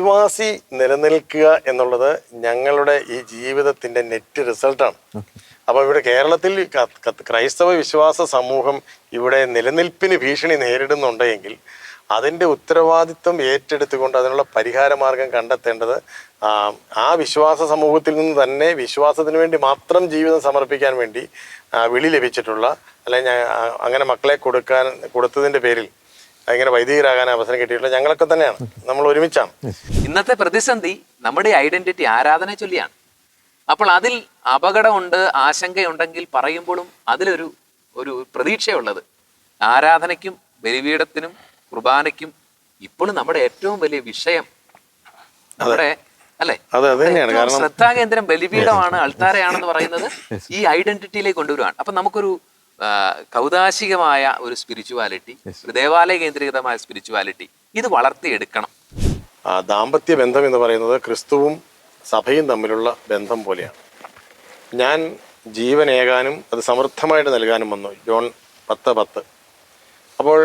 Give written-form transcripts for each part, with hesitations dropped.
വിശ്വാസി നിലനിൽക്കുക എന്നുള്ളത് ഞങ്ങളുടെ ഈ ജീവിതത്തിന്റെ നെറ്റ് റിസൾട്ടാണ്. അപ്പോൾ ഇവിടെ കേരളത്തിൽ ക്രൈസ്തവ വിശ്വാസ സമൂഹം ഇവിടെ നിലനിൽപ്പിന് ഭീഷണി നേരിടുന്നുണ്ടെങ്കിൽ അതിൻ്റെ ഉത്തരവാദിത്വം ഏറ്റെടുത്തുകൊണ്ട് അതിനുള്ള പരിഹാര മാർഗം കണ്ടെത്തേണ്ടത് ആ വിശ്വാസ സമൂഹത്തിൽ നിന്ന് തന്നെ വിശ്വാസത്തിന് വേണ്ടി മാത്രം ജീവിതം സമർപ്പിക്കാൻ വേണ്ടി വിളി ലഭിച്ചിട്ടുള്ള അല്ലെങ്കിൽ അങ്ങനെ മക്കളെ കൊടുത്തതിൻ്റെ പേരിൽ ഇങ്ങനെ വൈദികരാകാൻ അവസരം കിട്ടിയിട്ടുള്ള ഞങ്ങളൊക്കെ തന്നെയാണ്, നമ്മൾ ഒരുമിച്ചാണ്. ഇന്നത്തെ പ്രതിസന്ധി നമ്മുടെ ഐഡന്റിറ്റി ആരാധന ചൊല്ലിയാണ്. അപ്പോൾ അതിൽ അപകടമുണ്ട്, ആശങ്കയുണ്ടെങ്കിൽ പറയുമ്പോഴും അതിലൊരു പ്രതീക്ഷയുള്ളത് ആരാധനയ്ക്കും ബലിപീഠത്തിനും കുർബാനയ്ക്കും ഇപ്പോഴും നമ്മുടെ ഏറ്റവും വലിയ വിഷയം നമ്മുടെ അല്ലെ ശ്രദ്ധാകേന്ദ്രം ബലിപീഠമാണ്, അൾത്താരയാണെന്ന് പറയുന്നത് ഈ ഐഡന്റിറ്റിയിലേക്ക് കൊണ്ടുവരുവാണ്. അപ്പൊ നമുക്കൊരു കൗതാശികമായ ഒരു സ്പിരിച്വാലിറ്റി, ഒരു ദേവാലയ കേന്ദ്രീകൃതമായ സ്പിരിച്വാലിറ്റി ഇത് വളർത്തിയെടുക്കണം. ദാമ്പത്യ ബന്ധം എന്ന് പറയുന്നത് ക്രിസ്തുവും സഭയും തമ്മിലുള്ള ബന്ധം പോലെയാണ്. ഞാൻ ജീവനേകാനും അത് സമൃദ്ധമായിട്ട് നൽകാനും വന്നു, ജോൺ 10:10. അപ്പോൾ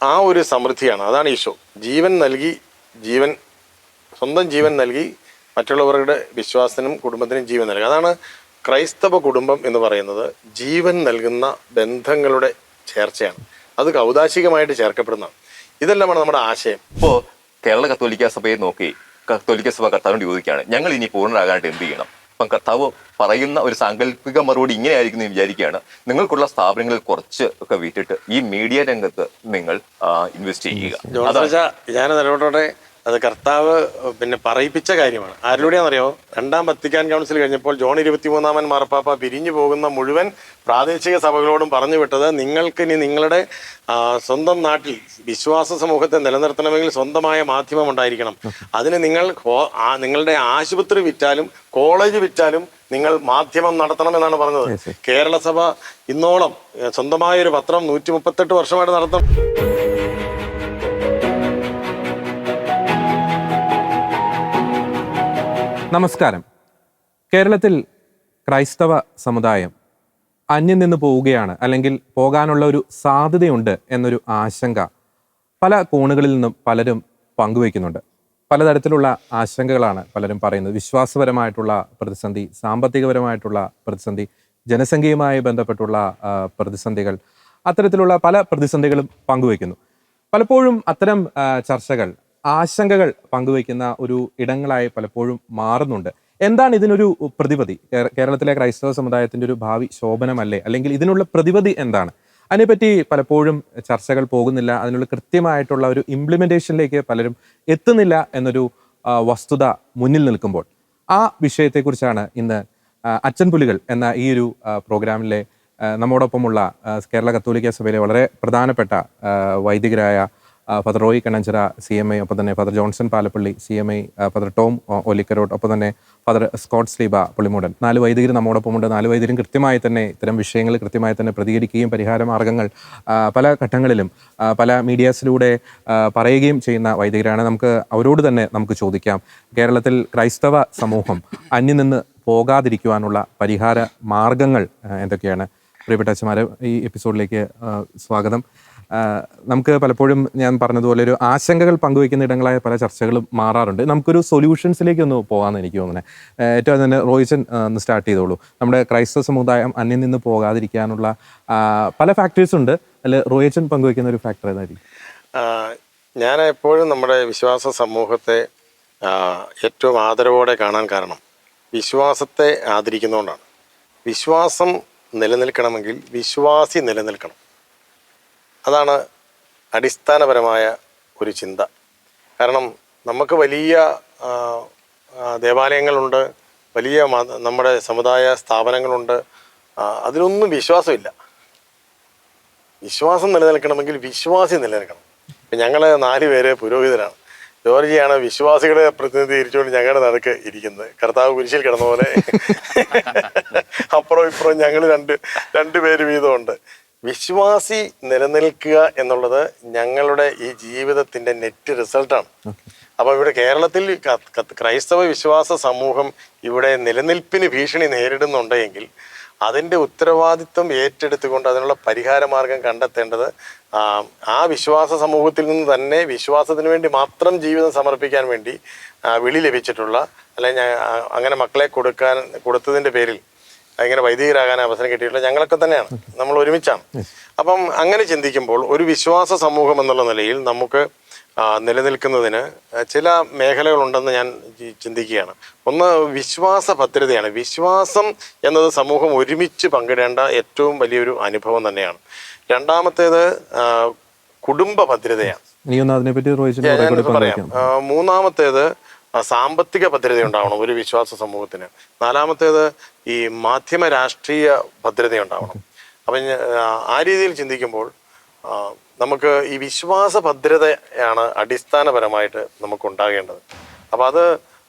ആ ഒരു സമൃദ്ധിയാണ്, അതാണ് ഈശോ. ജീവൻ നൽകി, സ്വന്തം ജീവൻ നൽകി മറ്റുള്ളവരുടെ വിശ്വാസത്തിനും കുടുംബത്തിനും ജീവൻ നൽകുക. അതാണ് ക്രൈസ്തവ കുടുംബം എന്ന് പറയുന്നത്. ജീവൻ നൽകുന്ന ബന്ധങ്ങളുടെ ചേർച്ചയാണ്, അത് കൗതാശികമായിട്ട് ചേർക്കപ്പെടുന്നതാണ്. ഇതെല്ലാമാണ് നമ്മുടെ ആശയം. ഇപ്പോൾ കേരള കത്തോലിക്ക സഭയെ നോക്കി കത്തോലിക്ക സഭ കർത്താവിനോട് ചോദിക്കുകയാണ്, ഞങ്ങൾ ഇനി പൂർണ്ണരാകാനായിട്ട് എന്ത് ചെയ്യണം? അപ്പം കർത്താവ് പറയുന്ന ഒരു സാങ്കല്പിക മറുപടി ഇങ്ങനെ ആയിരിക്കും എന്ന് വിചാരിക്കുകയാണ്, നിങ്ങൾക്കുള്ള സ്ഥാപനങ്ങളിൽ കുറച്ച് ഒക്കെ വിറ്റിട്ട് ഈ മീഡിയ രംഗത്ത് നിങ്ങൾ ഇൻവെസ്റ്റ് ചെയ്യുക. ഞാൻ നിലപാടോടെ അത് കർത്താവ് പറയിപ്പിച്ച കാര്യമാണ്. ആരിലൂടെയാണെന്നറിയോ? 2ാം വത്തിക്കാൻ കൗൺസിൽ കഴിഞ്ഞപ്പോൾ ജോൺ 23-ാമൻ മാർപ്പാപ്പ പിരിഞ്ഞു പോകുന്ന മുഴുവൻ പ്രാദേശിക സഭകളോടും പറഞ്ഞു വിട്ടത്, നിങ്ങൾക്ക് ഇനി നിങ്ങളുടെ സ്വന്തം നാട്ടിൽ വിശ്വാസ സമൂഹത്തെ നിലനിർത്തണമെങ്കിൽ സ്വന്തമായ മാധ്യമം ഉണ്ടായിരിക്കണം. അതിന് നിങ്ങളുടെ ആശുപത്രി വിറ്റാലും കോളേജ് വിറ്റാലും നിങ്ങൾ മാധ്യമം നടത്തണമെന്നാണ് പറഞ്ഞത്. കേരള സഭ ഇന്നോളം സ്വന്തമായൊരു പത്രം 138 വർഷമായിട്ട് നടത്തണം. നമസ്കാരം. കേരളത്തിൽ ക്രൈസ്തവ സമുദായം അന്യം നിന്ന് പോവുകയാണ്, അല്ലെങ്കിൽ പോകാനുള്ള ഒരു സാധ്യതയുണ്ട് എന്നൊരു ആശങ്ക പല കോണുകളിൽ നിന്നും പലരും പങ്കുവയ്ക്കുന്നുണ്ട്. പലതരത്തിലുള്ള ആശങ്കകളാണ് പലരും പറയുന്നത്. വിശ്വാസപരമായിട്ടുള്ള പ്രതിസന്ധി, സാമ്പത്തികപരമായിട്ടുള്ള പ്രതിസന്ധി, ജനസംഖ്യയുമായി ബന്ധപ്പെട്ടുള്ള പ്രതിസന്ധികൾ, അത്തരത്തിലുള്ള പല പ്രതിസന്ധികളും പങ്കുവയ്ക്കുന്നു. പലപ്പോഴും അത്തരം ചർച്ചകൾ ആശങ്കകൾ പങ്കുവയ്ക്കുന്ന ഒരു ഇടങ്ങളായി പലപ്പോഴും മാറുന്നുണ്ട്. എന്താണ് ഇതിനൊരു പ്രതിവിധി? കേരളത്തിലെ ക്രൈസ്തവ സമുദായത്തിൻ്റെ ഒരു ഭാവി ശോഭനമല്ലേ? അല്ലെങ്കിൽ ഇതിനുള്ള പ്രതിവിധി എന്താണ്? അതിനെപ്പറ്റി പലപ്പോഴും ചർച്ചകൾ പോകുന്നില്ല. അതിനുള്ള കൃത്യമായിട്ടുള്ള ഒരു ഇംപ്ലിമെൻറ്റേഷനിലേക്ക് പലരും എത്തുന്നില്ല എന്നൊരു വസ്തുത മുന്നിൽ നിൽക്കുമ്പോൾ ആ വിഷയത്തെക്കുറിച്ചാണ് ഇന്ന് അച്ഛൻ പുലികൾ എന്ന ഈ ഒരു പ്രോഗ്രാമിലെ നമ്മോടൊപ്പമുള്ള കേരള കത്തോലിക്ക സഭയിലെ വളരെ പ്രധാനപ്പെട്ട വൈദികരായ ഫാദർ റോയി കണ്ണഞ്ചിറ CMA, ഒപ്പം തന്നെ father Johnson Palappilly CMA, father Tom Olikkarott, ഒപ്പം തന്നെ ഫാദർ സ്കോട്ട് സ്ലീബ പുളിമൂടൻ, 4 വൈദികർ നമ്മോടൊപ്പമുണ്ട്. 4 വൈദികരും കൃത്യമായി തന്നെ ഇത്തരം വിഷയങ്ങൾ കൃത്യമായി തന്നെ പ്രതികരിക്കുകയും പരിഹാര മാർഗങ്ങൾ പല ഘട്ടങ്ങളിലും പല മീഡിയാസിലൂടെ പറയുകയും ചെയ്യുന്ന വൈദികരാണ്. അവരോട് തന്നെ നമുക്ക് ചോദിക്കാം, കേരളത്തിൽ ക്രൈസ്തവ സമൂഹം അന്യം നിന്ന് പോകാതിരിക്കുവാനുള്ള പരിഹാര മാർഗങ്ങൾ എന്തൊക്കെയാണ്? പ്രിയപ്പെട്ട അച്ഛന്മാരെ, ഈ എപ്പിസോഡിലേക്ക് സ്വാഗതം. നമുക്ക് പലപ്പോഴും ഞാൻ പറഞ്ഞതുപോലെ ഒരു ആശങ്കകൾ പങ്കുവയ്ക്കുന്ന ഇടങ്ങളായ പല ചർച്ചകളും മാറാറുണ്ട്. നമുക്കൊരു സൊല്യൂഷൻസിലേക്ക് ഒന്ന് പോകാമെന്ന് എനിക്ക് തോന്നുന്നത്. ഏറ്റവും തന്നെ റോയിച്ചൻ ഒന്ന് സ്റ്റാർട്ട് ചെയ്തോളൂ. നമ്മുടെ ക്രൈസ്തവ സമുദായം അന്യം നിന്ന് പോകാതിരിക്കാനുള്ള പല ഫാക്ടേഴ്സ് ഉണ്ട്. അതിൽ റോയിച്ചൻ പങ്കുവയ്ക്കുന്ന ഒരു ഫാക്ടർ ഏതായിരിക്കും? ഞാൻ എപ്പോഴും നമ്മുടെ വിശ്വാസ സമൂഹത്തെ ഏറ്റവും ആദരവോടെ കാണാൻ കാരണം വിശ്വാസത്തെ ആദരിക്കുന്നതുകൊണ്ടാണ്. വിശ്വാസം നിലനിൽക്കണമെങ്കിൽ വിശ്വാസി നിലനിൽക്കണം. അതാണ് അടിസ്ഥാനപരമായ ഒരു ചിന്ത. കാരണം നമുക്ക് വലിയ ദേവാലയങ്ങളുണ്ട്, വലിയ നമ്മുടെ സമുദായ സ്ഥാപനങ്ങളുണ്ട്, അതിലൊന്നും വിശ്വാസമില്ല. വിശ്വാസം നിലനിൽക്കണമെങ്കിൽ വിശ്വാസി നിലനിൽക്കണം. ഇപ്പം ഞങ്ങൾ 4 പേര് പുരോഹിതരാണ്. ജോർജിയാണ് വിശ്വാസികളെ പ്രതിനിധീകരിച്ചുകൊണ്ട് ഞങ്ങളുടെ നടുക്ക് ഇരിക്കുന്നത്. കർത്താവ് കുരിശിൽ കിടന്ന പോലെ അപ്പുറം ഇപ്പുറം ഞങ്ങൾ രണ്ട് പേര് വീതമുണ്ട്. വിശ്വാസി നിലനിൽക്കുക എന്നുള്ളത് ഞങ്ങളുടെ ഈ ജീവിതത്തിന്റെ നെറ്റ് റിസൾട്ടാണ്. അപ്പോൾ ഇവിടെ കേരളത്തിൽ ക്രൈസ്തവ വിശ്വാസ സമൂഹം ഇവിടെ നിലനിൽപ്പിന് ഭീഷണി നേരിടുന്നുണ്ടെങ്കിൽ അതിൻ്റെ ഉത്തരവാദിത്വം ഏറ്റെടുത്തുകൊണ്ട് അതിനുള്ള പരിഹാര മാർഗം കണ്ടെത്തേണ്ടത് ആ വിശ്വാസ സമൂഹത്തിൽ നിന്ന് തന്നെ വിശ്വാസത്തിന് വേണ്ടി മാത്രം ജീവിതം സമർപ്പിക്കാൻ വേണ്ടി വിളി ലഭിച്ചിട്ടുള്ള, അല്ലെങ്കിൽ അങ്ങനെ മക്കളെ കൊടുത്തതിൻ്റെ പേരിൽ ഇങ്ങനെ വൈദികരാകാൻ അവസരം കിട്ടിയിട്ടുള്ള ഞങ്ങളൊക്കെ തന്നെയാണ്, നമ്മൾ ഒരുമിച്ചാണ്. അപ്പം അങ്ങനെ ചിന്തിക്കുമ്പോൾ ഒരു വിശ്വാസ സമൂഹം എന്നുള്ള നിലയിൽ നമുക്ക് നിലനിൽക്കുന്നതിന് ചില മേഖലകളുണ്ടെന്ന് ഞാൻ ചിന്തിക്കുകയാണ്. ഒന്ന് വിശ്വാസ ഭദ്രതയാണ്. വിശ്വാസം എന്നത് സമൂഹം ഒരുമിച്ച് പങ്കിടേണ്ട ഏറ്റവും വലിയൊരു അനുഭവം തന്നെയാണ്. രണ്ടാമത്തേത് കുടുംബ ഭദ്രതയാണ്. ഞാനിത് പറയാം. മൂന്നാമത്തേത് സാമ്പത്തിക ഭദ്രത ഉണ്ടാവണം ഒരു വിശ്വാസ സമൂഹത്തിന്. നാലാമത്തേത് ഈ മാധ്യമ രാഷ്ട്രീയ ഭദ്രത ഉണ്ടാവണം. അപ്പം ആ രീതിയിൽ ചിന്തിക്കുമ്പോൾ നമുക്ക് ഈ വിശ്വാസ ഭദ്രതയാണ് അടിസ്ഥാനപരമായിട്ട് നമുക്ക് ഉണ്ടാകേണ്ടത്. അപ്പം അത്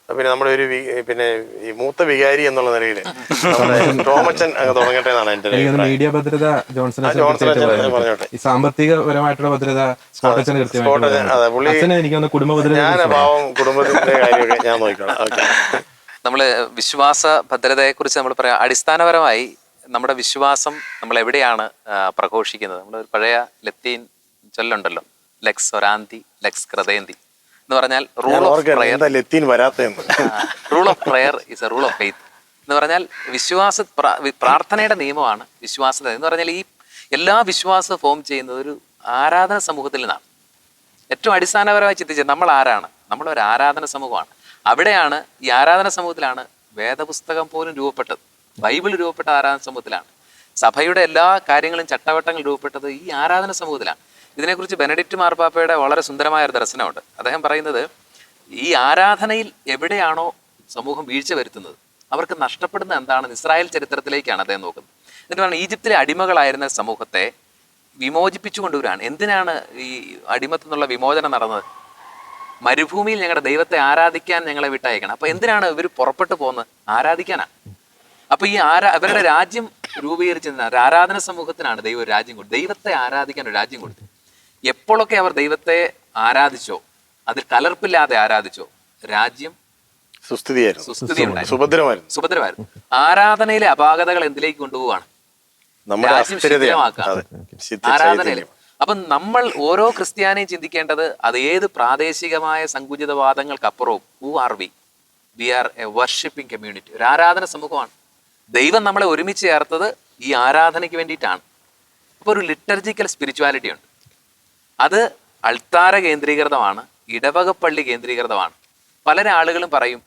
പിന്നെ നമ്മുടെ ഒരു പിന്നെ ഈ മൂത്ത വികാരി എന്നുള്ള നിലയിൽ നമ്മുടെ ടോമച്ചൻ അങ്ങ് തുടങ്ങട്ടെ എന്നാണ് എൻ്റെ മീഡിയ ഭദ്രത ജോൺസൺ പറഞ്ഞോട്ടെ. സാമ്പത്തികപരമായിട്ടുള്ള ഭദ്രത അതെ, പുള്ളി കുടുംബ ഭദ്രത ഞാൻ പാവം കുടുംബത്തിന്റെ കാര്യമൊക്കെ ഞാൻ നോക്കിക്കോളാം. ഓക്കെ. നമ്മള് വിശ്വാസ ഭദ്രതയെ കുറിച്ച് നമ്മൾ പറയാം. അടിസ്ഥാനപരമായി നമ്മുടെ വിശ്വാസം നമ്മൾ എവിടെയാണ് പ്രഘോഷിക്കുന്നത്? നമ്മൾ പഴയ ലത്തീൻ ചൊല്ലുണ്ടല്ലോ, ലെക്സ് ഒരാന്തി ലെക്സ് ക്രതേന്തി എന്ന് പറഞ്ഞാൽ rule of prayer. Rule of prayer is a rule of faith എന്ന് പറഞ്ഞാൽ പ്രാർത്ഥനയുടെ നിയമമാണ് വിശ്വാസത എന്ന് പറഞ്ഞാൽ. ഈ എല്ലാ വിശ്വാസവും ഫോം ചെയ്യുന്നത് ഒരു ആരാധന സമൂഹത്തിൽ നിന്നാണ്. ഏറ്റവും അടിസ്ഥാനപരമായി ചിന്തിച്ചത് നമ്മൾ ആരാണ്? നമ്മളൊരു ആരാധന സമൂഹമാണ്. അവിടെയാണ്, ഈ ആരാധന സമൂഹത്തിലാണ് വേദപുസ്തകം പോലും രൂപപ്പെട്ടത്. ബൈബിൾ രൂപപ്പെട്ട ആരാധന സമൂഹത്തിലാണ്. സഭയുടെ എല്ലാ കാര്യങ്ങളും ചട്ടവട്ടങ്ങൾ രൂപപ്പെട്ടത് ഈ ആരാധന സമൂഹത്തിലാണ്. ഇതിനെക്കുറിച്ച് ബെനഡിക്റ്റ് മാർപ്പാപ്പയുടെ വളരെ സുന്ദരമായ ഒരു ദർശനമുണ്ട്. അദ്ദേഹം പറയുന്നത്, ഈ ആരാധനയിൽ എവിടെയാണോ സമൂഹം വീഴ്ച വരുത്തുന്നത് അവർക്ക് നഷ്ടപ്പെടുന്നത് എന്താണെന്ന് ഇസ്രായേൽ ചരിത്രത്തിലേക്കാണ് അദ്ദേഹം നോക്കുന്നത്. എന്നിട്ട് പറഞ്ഞാൽ ഈജിപ്തിലെ അടിമകളായിരുന്ന സമൂഹത്തെ വിമോചിപ്പിച്ചു കൊണ്ടുവരാണ്. എന്തിനാണ് ഈ അടിമത്തിൽ നിന്നുള്ള വിമോചനം നടന്നത്? മരുഭൂമിയിൽ ഞങ്ങളുടെ ദൈവത്തെ ആരാധിക്കാൻ ഞങ്ങളെ വിട്ടയക്കണം. അപ്പൊ എന്തിനാണ് ഇവർ പുറപ്പെട്ടു പോകുന്നത്? ആരാധിക്കാനാണ്. അപ്പൊ ഈ അവരുടെ രാജ്യം രൂപീകരിച്ചതിനാണ്, ആരാധന സമൂഹത്തിനാണ് ദൈവം ഒരു രാജ്യം കൊടുത്തു. ദൈവത്തെ ആരാധിക്കാൻ ഒരു രാജ്യം കൊടുത്തു. എപ്പോഴൊക്കെ അവർ ദൈവത്തെ ആരാധിച്ചോ, അതിൽ കലർപ്പില്ലാതെ ആരാധിച്ചോ, രാജ്യം സുഭദ്രമായിരുന്നു. ആരാധനയിലെ അപാകതകൾ എന്തിലേക്ക് കൊണ്ടുപോവാണ്? രാജ്യം ശിഥിലമാക്കാണ് ആരാധനയിലെ. അപ്പം നമ്മൾ ഓരോ ക്രിസ്ത്യാനിയും ചിന്തിക്കേണ്ടത്, അത് ഏത് പ്രാദേശികമായ സങ്കുചിതവാദങ്ങൾക്കപ്പുറവും who are we are a worshipping community, ഒരു ആരാധന സമൂഹമാണ്. ദൈവം നമ്മളെ ഒരുമിച്ച് ചേർത്തത് ഈ ആരാധനയ്ക്ക് വേണ്ടിയിട്ടാണ്. അപ്പോൾ ഒരു ലിറ്റർജിക്കൽ സ്പിരിച്വാലിറ്റി ഉണ്ട്. അത് അൾത്താര കേന്ദ്രീകൃതമാണ്, ഇടവകപ്പള്ളി കേന്ദ്രീകൃതമാണ്. പല ആളുകളും പറയും,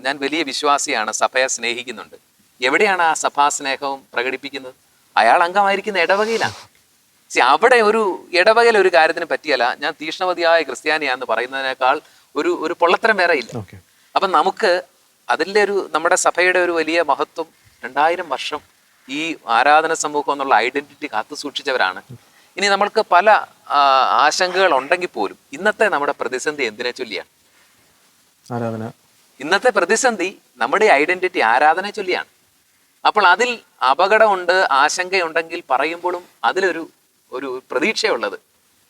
ഞാൻ വലിയ വിശ്വാസിയാണ്, സഭയെ സ്നേഹിക്കുന്നുണ്ട്. എവിടെയാണ് ആ സഭാസ്നേഹവും പ്രകടിപ്പിക്കുന്നത്? അയാൾ അംഗമായിരിക്കുന്ന ഇടവകയിലാണ്. അവിടെ ഒരു ഇടവകയിൽ ഒരു കാര്യത്തിന് പറ്റിയല്ല, ഞാൻ തീഷ്ണവതിയായ ക്രിസ്ത്യാനിയാന്ന് പറയുന്നതിനേക്കാൾ ഒരു പൊള്ളത്തരം വേറെ ഇല്ല. അപ്പം നമുക്ക് അതിൻ്റെ നമ്മുടെ സഭയുടെ ഒരു വലിയ മഹത്വം 2000 വർഷം ഈ ആരാധന സമൂഹം എന്നുള്ള ഐഡന്റിറ്റി കാത്തു സൂക്ഷിച്ചവരാണ്. ഇനി നമ്മൾക്ക് പല ആശങ്കകൾ ഉണ്ടെങ്കിൽ പോലും ഇന്നത്തെ നമ്മുടെ പ്രതിസന്ധി എന്തിനെ ചൊല്ലിയാണ്? ആരാധന. ഇന്നത്തെ പ്രതിസന്ധി നമ്മുടെ ഐഡന്റിറ്റി ആരാധന ചൊല്ലിയാണ്. അപ്പോൾ അതിൽ അപകടമുണ്ട്, ആശങ്കയുണ്ടെങ്കിൽ പറയുമ്പോഴും അതിലൊരു പ്രതീക്ഷയുള്ളത്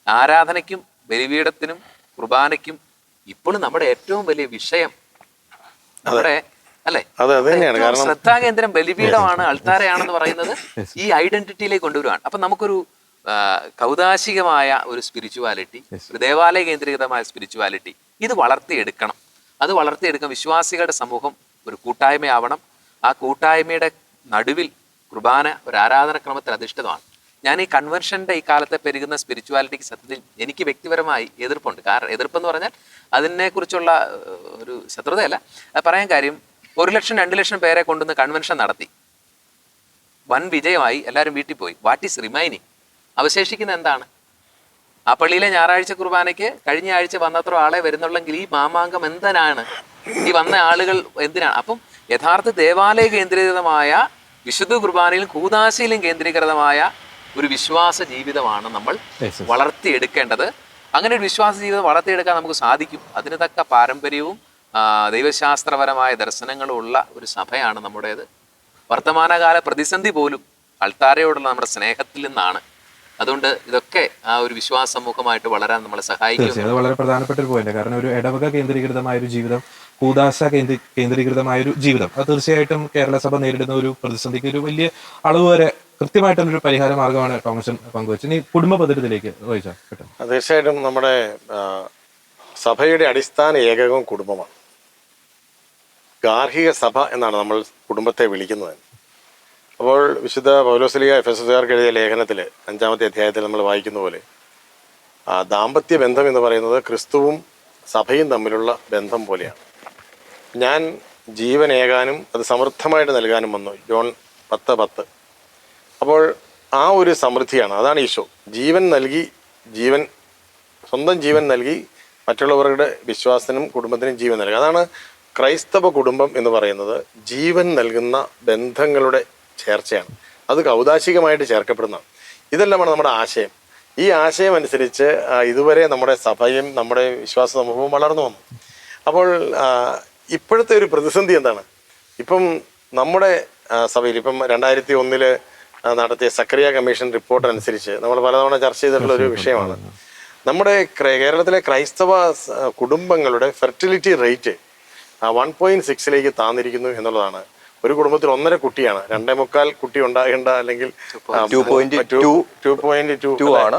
ആരാധനയ്ക്കും ബലിപീഠത്തിനും കുർബാനയ്ക്കും ഇപ്പോഴും നമ്മുടെ ഏറ്റവും വലിയ വിഷയം നമ്മുടെ അല്ലെ ശ്രദ്ധാകേന്ദ്രം ബലിപീഠമാണ്, അൾത്താരയാണെന്ന് പറയുന്നത് ഈ ഐഡന്റിറ്റിയിലേക്ക് കൊണ്ടുവരുവാണ്. അപ്പൊ നമുക്കൊരു കൗതാശികമായ ഒരു സ്പിരിച്വാലിറ്റി, ഒരു ദേവാലയ കേന്ദ്രീകൃതമായ സ്പിരിച്വാലിറ്റി ഇത് വളർത്തിയെടുക്കണം. അത് വളർത്തിയെടുക്കാൻ വിശ്വാസികളുടെ സമൂഹം ഒരു കൂട്ടായ്മയാവണം. ആ കൂട്ടായ്മയുടെ നടുവിൽ കുർബാന ഒരു ആരാധനക്രമത്തിൽ അധിഷ്ഠിതമാണ്. ഞാൻ ഈ കൺവെൻഷൻ്റെ ഈ കാലത്തെ പെരുകുന്ന സ്പിരിച്വാലിറ്റിക്ക് സത്യത്തിൽ എനിക്ക് വ്യക്തിപരമായി എതിർപ്പുണ്ട്. കാരണം എതിർപ്പെന്ന് പറഞ്ഞാൽ അതിനെക്കുറിച്ചുള്ള ഒരു ശത്രുതയല്ല, പറയാൻ കാര്യം 1 ലക്ഷം 2 ലക്ഷം പേരെ കൊണ്ടുവന്ന് കൺവെൻഷൻ നടത്തി, വൻ വിജയമായി, എല്ലാവരും വീട്ടിൽ പോയി. What is remaining? അവശേഷിക്കുന്ന എന്താണ്? ആ പള്ളിയിലെ ഞായറാഴ്ച കുർബാനയ്ക്ക് കഴിഞ്ഞ ആഴ്ച വന്നത്ര ആളെ വരുന്നുള്ളെങ്കിൽ ഈ മാമാങ്കം എന്തിനാണ്? ഈ വന്ന ആളുകൾ എന്തിനാണ്? അപ്പം യഥാർത്ഥ ദേവാലയ കേന്ദ്രീകൃതമായ വിശുദ്ധ കുർബാനയിലും കൂദാശയിലും കേന്ദ്രീകൃതമായ ഒരു വിശ്വാസ ജീവിതമാണ് നമ്മൾ വളർത്തിയെടുക്കേണ്ടത്. അങ്ങനെ ഒരു വിശ്വാസ ജീവിതം വളർത്തിയെടുക്കാൻ നമുക്ക് സാധിക്കും. അതിന് തക്ക പാരമ്പര്യവും ദൈവശാസ്ത്രപരമായ ദർശനങ്ങളും ഉള്ള ഒരു സഭയാണ് നമ്മുടേത്. വർത്തമാനകാല പ്രതിസന്ധി പോലും അൾത്താരയോടുള്ള നമ്മുടെ സ്നേഹത്തിൽ നിന്നാണ്. അതുകൊണ്ട് ഇതൊക്കെ ആ ഒരു വിശ്വാസ സമൂഹമായിട്ട് വളരാൻ നമ്മളെ സഹായിക്കും. അത് വളരെ പ്രധാനപ്പെട്ട ഒരു പോയിന്റ്. കാരണം ഒരു ഇടവക കേന്ദ്രീകൃതമായ ഒരു ജീവിതം കൂദാശ കേന്ദ്രീകൃതമായ ഒരു ജീവിതം, അത് തീർച്ചയായിട്ടും കേരള സഭ നേരിടുന്ന ഒരു പ്രതിസന്ധിക്ക് ഒരു വലിയ അളവ് വരെ കൃത്യമായിട്ടുള്ളൊരു പരിഹാര മാർഗമാണ് ടോമസൻ പങ്കുവച്ചത്. ഇനി കുടുംബ പദ്ധതിയിലേക്ക് ചോദിച്ചാൽ കേട്ടോ. തീർച്ചയായിട്ടും നമ്മുടെ സഭയുടെ അടിസ്ഥാന ഏകകം കുടുംബമാണ്. ഗാർഹിക സഭ എന്നാണ് നമ്മൾ കുടുംബത്തെ വിളിക്കുന്നത്. അപ്പോൾ വിശുദ്ധ പൗലോസ്ലീഹ എഫെസസുകാർക്ക് എഴുതിയ ലേഖനത്തിൽ 5-ാമത്തെ അധ്യായത്തിൽ നമ്മൾ വായിക്കുന്ന പോലെ ദാമ്പത്യ ബന്ധം എന്ന് പറയുന്നത് ക്രിസ്തുവും സഭയും തമ്മിലുള്ള ബന്ധം പോലെയാണ്. ഞാൻ ജീവനേകാനും അത് സമൃദ്ധമായിട്ട് നൽകാനും വന്നു, ജോൺ 10:10. അപ്പോൾ ആ ഒരു സമൃദ്ധിയാണ്, അതാണ് ഈശോ. ജീവൻ നൽകി, സ്വന്തം ജീവൻ നൽകി മറ്റുള്ളവരുടെ വിശ്വാസത്തിനും കുടുംബത്തിനും ജീവൻ നൽകുക. അതാണ് ക്രൈസ്തവ കുടുംബം എന്ന് പറയുന്നത്. ജീവൻ നൽകുന്ന ബന്ധങ്ങളുടെ ചേർച്ചയാണ്, അത് ഔദാശികമായിട്ട് ചേർക്കപ്പെടുന്നതാണ്. ഇതെല്ലാമാണ് നമ്മുടെ ആശയം. ഈ ആശയം അനുസരിച്ച് ഇതുവരെ നമ്മുടെ സഭയും നമ്മുടെ വിശ്വാസ സമൂഹവും വളർന്നു വന്നു. അപ്പോൾ ഇപ്പോഴത്തെ ഒരു പ്രതിസന്ധി എന്താണ്? ഇപ്പം നമ്മുടെ സഭയിൽ ഇപ്പം 2001 നടത്തിയ സക്കറിയ കമ്മീഷൻ റിപ്പോർട്ട് അനുസരിച്ച് നമ്മൾ പലതവണ ചർച്ച ചെയ്തിട്ടുള്ള ഒരു വിഷയമാണ്. നമ്മുടെ കേരളത്തിലെ ക്രൈസ്തവ കുടുംബങ്ങളുടെ ഫെർട്ടിലിറ്റി റേറ്റ് 1.6 താന്നിരിക്കുന്നു എന്നുള്ളതാണ്. ഒരു കുടുംബത്തിൽ 1.5 കുട്ടിയാണ്, 2.25 കുട്ടി ഉണ്ടാകേണ്ട, അല്ലെങ്കിൽ 2.2 ആണ്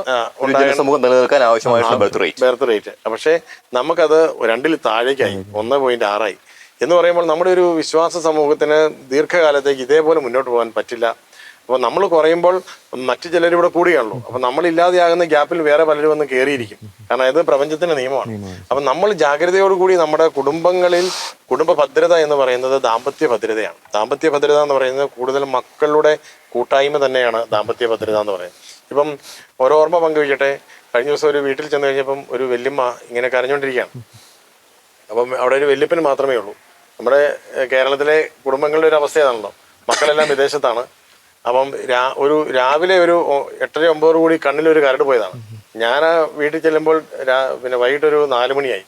ജനസമൂഹം നിലനിൽക്കാൻ ആവശ്യമായിട്ടുള്ള ബർത്ത് റേറ്റ്. പക്ഷേ നമുക്കത് 2-ൽ താഴേക്കായി, 1.6 എന്ന് പറയുമ്പോൾ നമ്മുടെ ഒരു വിശ്വാസ സമൂഹത്തിന് ദീർഘകാലത്തേക്ക് ഇതേപോലെ മുന്നോട്ട് പോകാൻ പറ്റില്ല. അപ്പോൾ നമ്മൾ കുറയുമ്പോൾ മറ്റു ചിലർ ഇവിടെ കൂടുകയാണല്ലോ. അപ്പം നമ്മളില്ലാതെയാകുന്ന ഗ്യാപ്പിൽ വേറെ പലരും വന്ന് കയറിയിരിക്കും. കാരണം ഇത് പ്രപഞ്ചത്തിന്റെ നിയമമാണ്. അപ്പം നമ്മൾ ജാഗ്രതയോടുകൂടി നമ്മുടെ കുടുംബങ്ങളിൽ കുടുംബ ഭദ്രത എന്ന് പറയുന്നത് ദാമ്പത്യ ഭദ്രതയാണ്. ദാമ്പത്യ ഭദ്രത എന്ന് പറയുന്നത് കൂടുതൽ മക്കളുടെ കൂട്ടായ്മ തന്നെയാണ് ദാമ്പത്യ ഭദ്രത എന്ന് പറയുന്നത്. ഇപ്പം ഓരോ ഓർമ്മ പങ്കുവയ്ക്കട്ടെ. കഴിഞ്ഞ ദിവസം ഒരു വീട്ടിൽ ചെന്ന് കഴിഞ്ഞപ്പം ഒരു വല്യമ്മ ഇങ്ങനെ കരഞ്ഞുകൊണ്ടിരിക്കുകയാണ്. അപ്പം അവിടെ ഒരു വല്യപ്പന് മാത്രമേ ഉള്ളൂ. നമ്മുടെ കേരളത്തിലെ കുടുംബങ്ങളുടെ ഒരു അവസ്ഥ ഏതാണല്ലോ, മക്കളെല്ലാം വിദേശത്താണ്. അപ്പം രാവിലെ ഒരു 8-9 കൂടി കണ്ണിലൊരു കരട് പോയതാണ്. ഞാൻ വീട്ടിൽ ചെല്ലുമ്പോൾ പിന്നെ വൈകിട്ടൊരു 4 മണിയായി.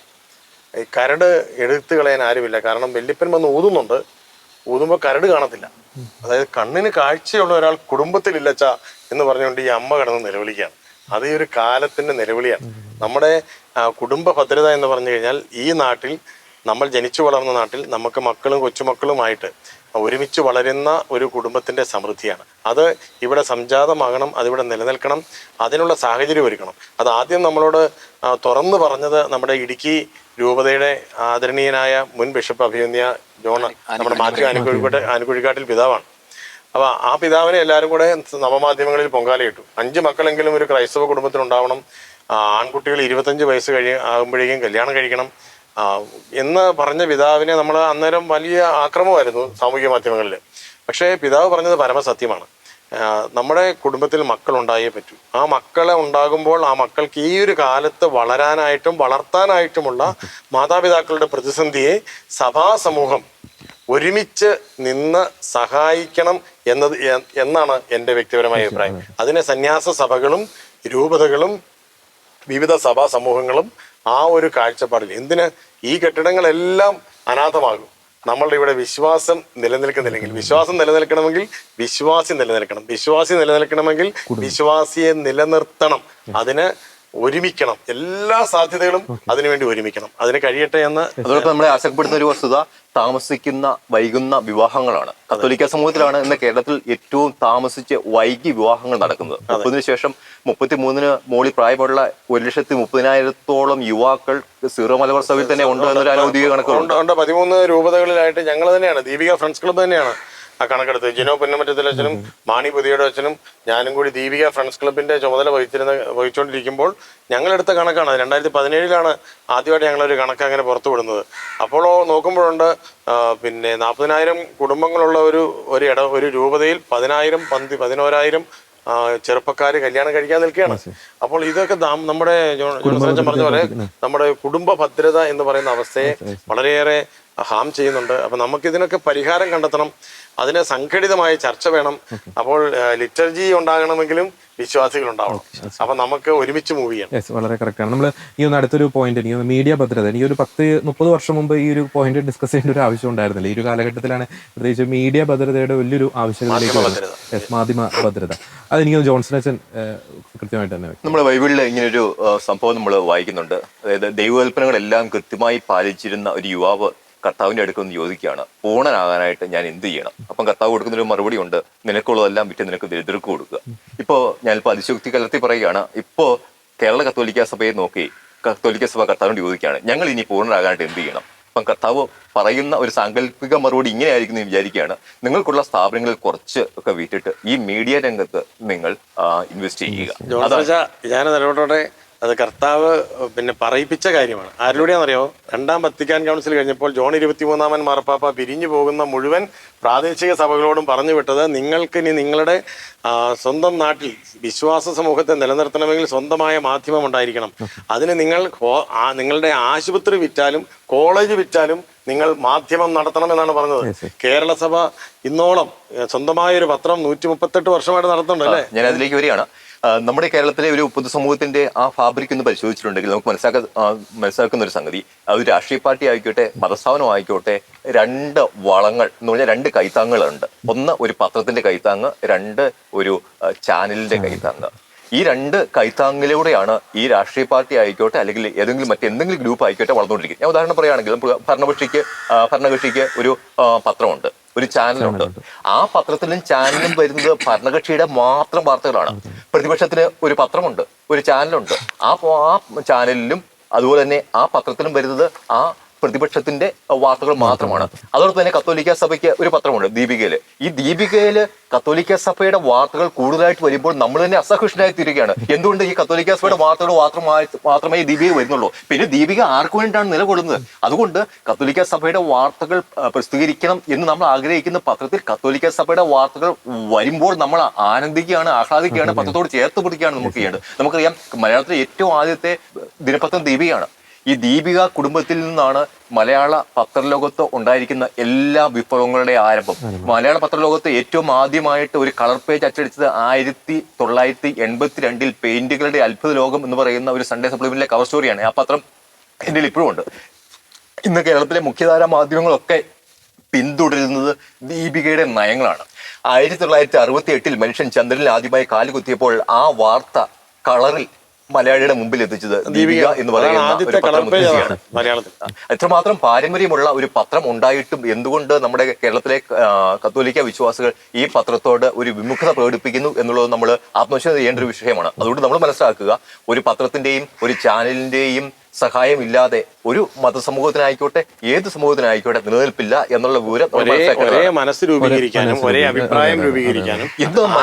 ഈ കരട് എടുത്തു കളയാൻ ആരുമില്ല. കാരണം വല്യപ്പൻ വന്ന് ഊതുമ്പോൾ കരട് കാണത്തില്ല. അതായത് കണ്ണിന് കാഴ്ചയുള്ള ഒരാൾ കുടുംബത്തിലില്ലച്ച എന്ന് പറഞ്ഞുകൊണ്ട് ഈ അമ്മ കിടന്ന് നിലവിളിക്കുകയാണ്. അത് ഈ ഒരു കാലത്തിന്റെ നിലവിളിയാണ്. നമ്മുടെ കുടുംബ ഭദ്രത എന്ന് പറഞ്ഞു കഴിഞ്ഞാൽ ഈ നാട്ടിൽ, നമ്മൾ ജനിച്ചു വളർന്ന നാട്ടിൽ നമുക്ക് മക്കളും കൊച്ചുമക്കളുമായിട്ട് ഒരുമിച്ച് വളരുന്ന ഒരു കുടുംബത്തിന്റെ സമൃദ്ധിയാണ്. അത് ഇവിടെ സംജാതമാകണം, അതിവിടെ നിലനിൽക്കണം, അതിനുള്ള സാഹചര്യം ഒരുക്കണം. അത് ആദ്യം നമ്മളോട് തുറന്നു പറഞ്ഞത് നമ്മുടെ ഇടുക്കി രൂപതയുടെ ആദരണീയനായ മുൻ ബിഷപ്പ് അഭിമന്യ ജോൺ, നമ്മുടെ മാത്യു ആനക്കുഴിക്കാട്ടിൽ പിതാവാണ്. അപ്പൊ ആ പിതാവിനെ എല്ലാവരും കൂടെ നവമാധ്യമങ്ങളിൽ പൊങ്കാലയിട്ടു. 5 മക്കളെങ്കിലും ഒരു ക്രൈസ്തവ കുടുംബത്തിനുണ്ടാവണം, ആൺകുട്ടികൾ 25 വയസ്സ് ആകുമ്പോഴേക്കും കല്യാണം കഴിക്കണം എന്ന് പറഞ്ഞ പിതാവിനെ നമ്മൾ അന്നേരം വലിയ ആക്രമമായിരുന്നു സാമൂഹിക മാധ്യമങ്ങളിൽ. പക്ഷേ പിതാവ് പറഞ്ഞത് പരമസത്യമാണ്. നമ്മുടെ കുടുംബത്തിൽ മക്കളുണ്ടായേ പറ്റൂ. ആ മക്കളെ ഉണ്ടാകുമ്പോൾ ആ മക്കൾക്ക് ഈ ഒരു കാലത്ത് വളരാനായിട്ടും വളർത്താനായിട്ടുമുള്ള മാതാപിതാക്കളുടെ പ്രതിസന്ധിയെ സഭാസമൂഹം ഒരുമിച്ച് നിന്ന് സഹായിക്കണം എന്നാണ് എൻ്റെ വ്യക്തിപരമായ അഭിപ്രായം. അതിനെ സന്യാസ സഭകളും രൂപതകളും വിവിധ സഭാ സമൂഹങ്ങളും ആ ഒരു കാഴ്ചപ്പാടിൽ, എന്തിന് ഈ കെട്ടിടങ്ങളെല്ലാം അനാഥമാകും നമ്മളുടെ ഇവിടെ വിശ്വാസം നിലനിൽക്കുന്നില്ലെങ്കിൽ. വിശ്വാസം നിലനിൽക്കണമെങ്കിൽ വിശ്വാസി നിലനിൽക്കണം, വിശ്വാസി നിലനിൽക്കണമെങ്കിൽ വിശ്വാസിയെ നിലനിർത്തണം, അതിന് ഒരുമിക്കണം, എല്ലാ സാധ്യതകളും അതിനുവേണ്ടി ഒരുമിക്കണം, അതിന് കഴിയട്ടെ എന്ന്. അതോടൊപ്പം നമ്മളെ ആശങ്കപ്പെടുന്ന ഒരു വസ്തുത വൈകുന്ന വിവാഹങ്ങളാണ്. കത്തോലിക്ക സമൂഹത്തിലാണ് ഇന്ന് കേരളത്തിൽ ഏറ്റവും താമസിച്ച് വൈകി വിവാഹങ്ങൾ നടക്കുന്നത്. 30-ന് ശേഷം 33-ന് മുകളിൽ പ്രായമുള്ള 1,30,000-ഓളം യുവാക്കൾ സീറോ മലബാർ സഭയിൽ തന്നെ ഉണ്ട് എന്നൊരു അനൗദ്യോഗിക കണക്കുണ്ട്. 13 രൂപതകളിലായിട്ട് ഞങ്ങൾ തന്നെയാണ്, ദീപിക ഫ്രണ്ട്സ് ക്ലബ്ബ് തന്നെയാണ് ആ കണക്കെടുത്ത്. ജിനോ പുന്നമറ്റത്തിലെ അച്ഛനും മാണി പുതിയുടെ അച്ഛനും ഞാനും കൂടി ദീപിക ഫ്രണ്ട്സ് ക്ലബിന്റെ ചുമതല വഹിച്ചുകൊണ്ടിരിക്കുമ്പോൾ ഞങ്ങളെടുത്ത കണക്കാണ്. 2017 ആദ്യമായിട്ട് ഞങ്ങളൊരു കണക്ക് അങ്ങനെ പുറത്തു വിടുന്നത്. അപ്പോൾ നോക്കുമ്പോഴുണ്ട് പിന്നെ 40,000 കുടുംബങ്ങളുള്ള ഒരു രൂപതയിൽ 10,000 ചെറുപ്പക്കാര് കല്യാണം കഴിക്കാൻ നിൽക്കുകയാണ്. അപ്പോൾ ഇതൊക്കെ നമ്മുടെ ജോൺസൺ പറഞ്ഞ പോലെ നമ്മുടെ കുടുംബ ഭദ്രത എന്ന് പറയുന്ന അവസ്ഥയെ വളരെയേറെ ഹാം ചെയ്യുന്നുണ്ട്. അപ്പൊ നമുക്കിതിനൊക്കെ പരിഹാരം കണ്ടെത്തണം, അതിന് സംഘടിതമായ ചർച്ച വേണം. അപ്പോൾ ലിറ്റർജി ഉണ്ടാകണമെങ്കിലും വിശ്വാസികൾ ഉണ്ടാവണം. അപ്പൊ നമുക്ക് ഒരുമിച്ച് മൂവ് ചെയ്യണം. വളരെ കറക്റ്റാണ്. നമ്മൾ ഈ ഒന്ന് അടുത്തൊരു പോയിന്റ്, എനിക്ക് മീഡിയ ഭദ്രത, എനിക്ക് ഒരു 10-30 വർഷം മുമ്പ് ഈ ഒരു പോയിന്റ് ഡിസ്കസ് ചെയ്യേണ്ട ഒരു ആവശ്യം ഉണ്ടായിരുന്നില്ല. ഈ ഒരു കാലഘട്ടത്തിലാണ് പ്രത്യേകിച്ച് മീഡിയ ഭദ്രതയുടെ വലിയൊരു ആവശ്യകതയിലേക്ക്, മാധ്യമ ഭദ്രത. അതെനിക്ക് ജോൺസൺ അച്ഛൻ കൃത്യമായിട്ട് തന്നെ. നമ്മുടെ ബൈബിളിൽ ഇങ്ങനൊരു സംഭവം നമ്മൾ വായിക്കുന്നുണ്ട്. അതായത് ദൈവകൽപ്പനകളെല്ലാം കൃത്യമായി പാലിച്ചിരുന്ന ഒരു യുവാവ് കർത്താവിൻ്റെ അടുക്കൽ നിന്ന് ചോദിക്കുകയാണ്, പൂർണ്ണനാകാനായിട്ട് ഞാൻ എന്ത് ചെയ്യണം? അപ്പം കർത്താവ് കൊടുക്കുന്നൊരു മറുപടി ഉണ്ട്, നിനക്കുള്ളതെല്ലാം വിറ്റ് നിനക്ക് ദരിദ്രർക്ക് കൊടുക്കുക. ഇപ്പോൾ ഞാനിപ്പോൾ അതിശയോക്തി കലർത്തി പറയുകയാണ്, ഇപ്പോൾ കേരള കത്തോലിക്ക സഭയെ നോക്കി കത്തോലിക്ക സഭ കർത്താവിനോട് ചോദിക്കുകയാണ്, ഞങ്ങൾ ഇനി പൂർണ്ണനാകാനായിട്ട് എന്ത് ചെയ്യണം? അപ്പം കർത്താവ് പറയുന്ന ഒരു സാങ്കല്പിക മറുപടി ഇങ്ങനെ ആയിരിക്കും എന്ന് വിചാരിക്കുകയാണ്, നിങ്ങൾക്കുള്ള സ്ഥാപനങ്ങളിൽ കുറച്ച് ഒക്കെ വിറ്റിട്ട് ഈ മീഡിയ രംഗത്ത് നിങ്ങൾ ഇൻവെസ്റ്റ് ചെയ്യുക. അതാണ് ഞാൻ നിലപാടോടെ അത് കർത്താവ് പിന്നെ പറയിപ്പിച്ച കാര്യമാണ്. ആരിലൂടെയാണെന്നറിയോ? രണ്ടാം വത്തിക്കാൻ കൗൺസിൽ കഴിഞ്ഞപ്പോൾ ജോൺ 23 മാർപ്പാപ്പ പിരിഞ്ഞു പോകുന്ന മുഴുവൻ പ്രാദേശിക സഭകളോടും പറഞ്ഞു വിട്ടത്, നിങ്ങൾക്ക് ഇനി നിങ്ങളുടെ സ്വന്തം നാട്ടിൽ വിശ്വാസ സമൂഹത്തെ നിലനിർത്തണമെങ്കിൽ സ്വന്തമായ മാധ്യമം ഉണ്ടായിരിക്കണം. അതിന് നിങ്ങൾ നിങ്ങളുടെ ആശുപത്രി വിറ്റാലും കോളേജ് വിറ്റാലും നിങ്ങൾ മാധ്യമം നടത്തണമെന്നാണ് പറഞ്ഞത്. കേരള സഭ ഇന്നോളം സ്വന്തമായ ഒരു പത്രം 138 വർഷമായിട്ട് നടത്തുന്നുണ്ട് അല്ലേ? ഞാൻ അതിലേക്ക് വരികയാണ്. നമ്മുടെ കേരളത്തിലെ ഒരു പൊതുസമൂഹത്തിന്റെ ആ ഫാബ്രിക് ഒന്ന് പരിശോധിച്ചിട്ടുണ്ടെങ്കിൽ നമുക്ക് മനസ്സിലാക്കുന്ന ഒരു സംഗതി, അത് രാഷ്ട്രീയ പാർട്ടി ആയിക്കോട്ടെ മതസ്ഥാപനം ആയിക്കോട്ടെ, രണ്ട് വളങ്ങൾ എന്ന് പറഞ്ഞാൽ രണ്ട് കൈത്താങ്ങുകളുണ്ട്. ഒന്ന് ഒരു പത്രത്തിന്റെ കൈത്താങ്ങ്, രണ്ട് ഒരു ചാനലിന്റെ കൈത്താങ്ങ്. ഈ രണ്ട് കൈത്താങ്ങിലൂടെയാണ് ഈ രാഷ്ട്രീയ പാർട്ടി ആയിക്കോട്ടെ അല്ലെങ്കിൽ ഏതെങ്കിലും മറ്റെന്തെങ്കിലും ഗ്രൂപ്പ് ആയിക്കോട്ടെ വളർന്നുകൊണ്ടിരിക്കുന്നത്. ഞാൻ ഉദാഹരണം പറയുകയാണെങ്കിൽ ഭരണകക്ഷിക്ക് ഒരു പത്രമുണ്ട്, ഒരു ചാനലുണ്ട്. ആ പത്രത്തിലും ചാനലിലും വരുന്നത് ഭരണകക്ഷിയുടെ മാത്രം വാർത്തകളാണ്. പ്രതിപക്ഷത്തിന് ഒരു പത്രമുണ്ട്, ഒരു ചാനലുണ്ട്. ആ ചാനലിലും അതുപോലെ തന്നെ ആ പത്രത്തിലും വരുന്നത് ആ പ്രതിപക്ഷത്തിന്റെ വാർത്തകൾ മാത്രമാണ്. അതോടൊപ്പം തന്നെ കത്തോലിക്ക സഭയ്ക്ക് ഒരു പത്രമുണ്ട്, ദീപികയില്. ഈ ദീപികയില് കത്തോലിക്ക സഭയുടെ വാർത്തകൾ കൂടുതലായിട്ട് വരുമ്പോൾ നമ്മൾ തന്നെ അസഹിഷ്ണുരായി തീരുകയാണ്. എന്തുകൊണ്ട് ഈ കത്തോലിക്ക സഭയുടെ വാർത്തകൾ മാത്രമേ ദീപിക വരുന്നുള്ളൂ? പിന്നെ ദീപിക ആർക്കു വേണ്ടിയിട്ടാണ് നിലകൊള്ളുന്നത്? അതുകൊണ്ട് കത്തോലിക്ക സഭയുടെ വാർത്തകൾ പ്രസിദ്ധീകരിക്കണം എന്ന് നമ്മൾ ആഗ്രഹിക്കുന്ന പത്രത്തിൽ കത്തോലിക്ക സഭയുടെ വാർത്തകൾ വരുമ്പോൾ നമ്മൾ ആനന്ദിക്കുകയാണ്, ആഹ്ലാദിക്കുകയാണ്, പത്രത്തോട് ചേർത്ത് പിടിക്കുകയാണ് നമുക്ക് ചെയ്യേണ്ടത്. നമുക്കറിയാം, മലയാളത്തിലെ ഏറ്റവും ആദ്യത്തെ ദിനപത്രം ദീപികയാണ്. ഈ ദീപിക കുടുംബത്തിൽ നിന്നാണ് മലയാള പത്രലോകത്ത് ഉണ്ടായിരിക്കുന്ന എല്ലാ വിഭവങ്ങളുടെ ആരംഭം. മലയാള പത്രലോകത്ത് ഏറ്റവും ആദ്യമായിട്ട് ഒരു കളർ പേജ് അച്ചടിച്ചത് 1982 പെയിന്റുകളുടെ അത്ഭുത ലോകം എന്ന് പറയുന്ന ഒരു സൺഡേ സപ്ലിമെന്റിലെ കവർ സ്റ്റോറിയാണ്. ആ പത്രം എൻ്റെ ഇപ്പോഴും ഉണ്ട്. ഇന്ന് കേരളത്തിലെ മുഖ്യധാരാ മാധ്യമങ്ങളൊക്കെ പിന്തുടരുന്നത് ദീപികയുടെ നയങ്ങളാണ്. 1968 മനുഷ്യൻ ചന്ദ്രനിൽ ആദ്യമായി കാലുകുത്തിയപ്പോൾ ആ വാർത്ത കളറിൽ മലയാളിയുടെ മുമ്പിൽ എത്തിച്ചത് ദീപിക എന്ന് പറയുന്ന മലയാളത്തിൽ. എത്രമാത്രം പാരമ്പര്യമുള്ള ഒരു പത്രം ഉണ്ടായിട്ടും എന്തുകൊണ്ട് നമ്മുടെ കേരളത്തിലെ കത്തോലിക്ക വിശ്വാസികൾ ഈ പത്രത്തോട് ഒരു വിമുഖത പ്രകടിപ്പിക്കുന്നു എന്നുള്ളത് നമ്മൾ ആത്മവിശ്വാസം ചെയ്യേണ്ട ഒരു വിഷയമാണ്. അതുകൊണ്ട് നമ്മൾ മനസ്സിലാക്കുക, ഒരു പത്രത്തിന്റെയും ഒരു ചാനലിന്റെയും സഹായമില്ലാതെ ഒരു മതസമൂഹത്തിനായിക്കോട്ടെ ഏത് സമൂഹത്തിനായിക്കോട്ടെ നിലനിൽപ്പില്ല എന്നുള്ള വിവരം ഒരേ മനസ്സ് രൂപീകരിക്കാനും ഒരേ അഭിപ്രായം രൂപീകരിക്കാനും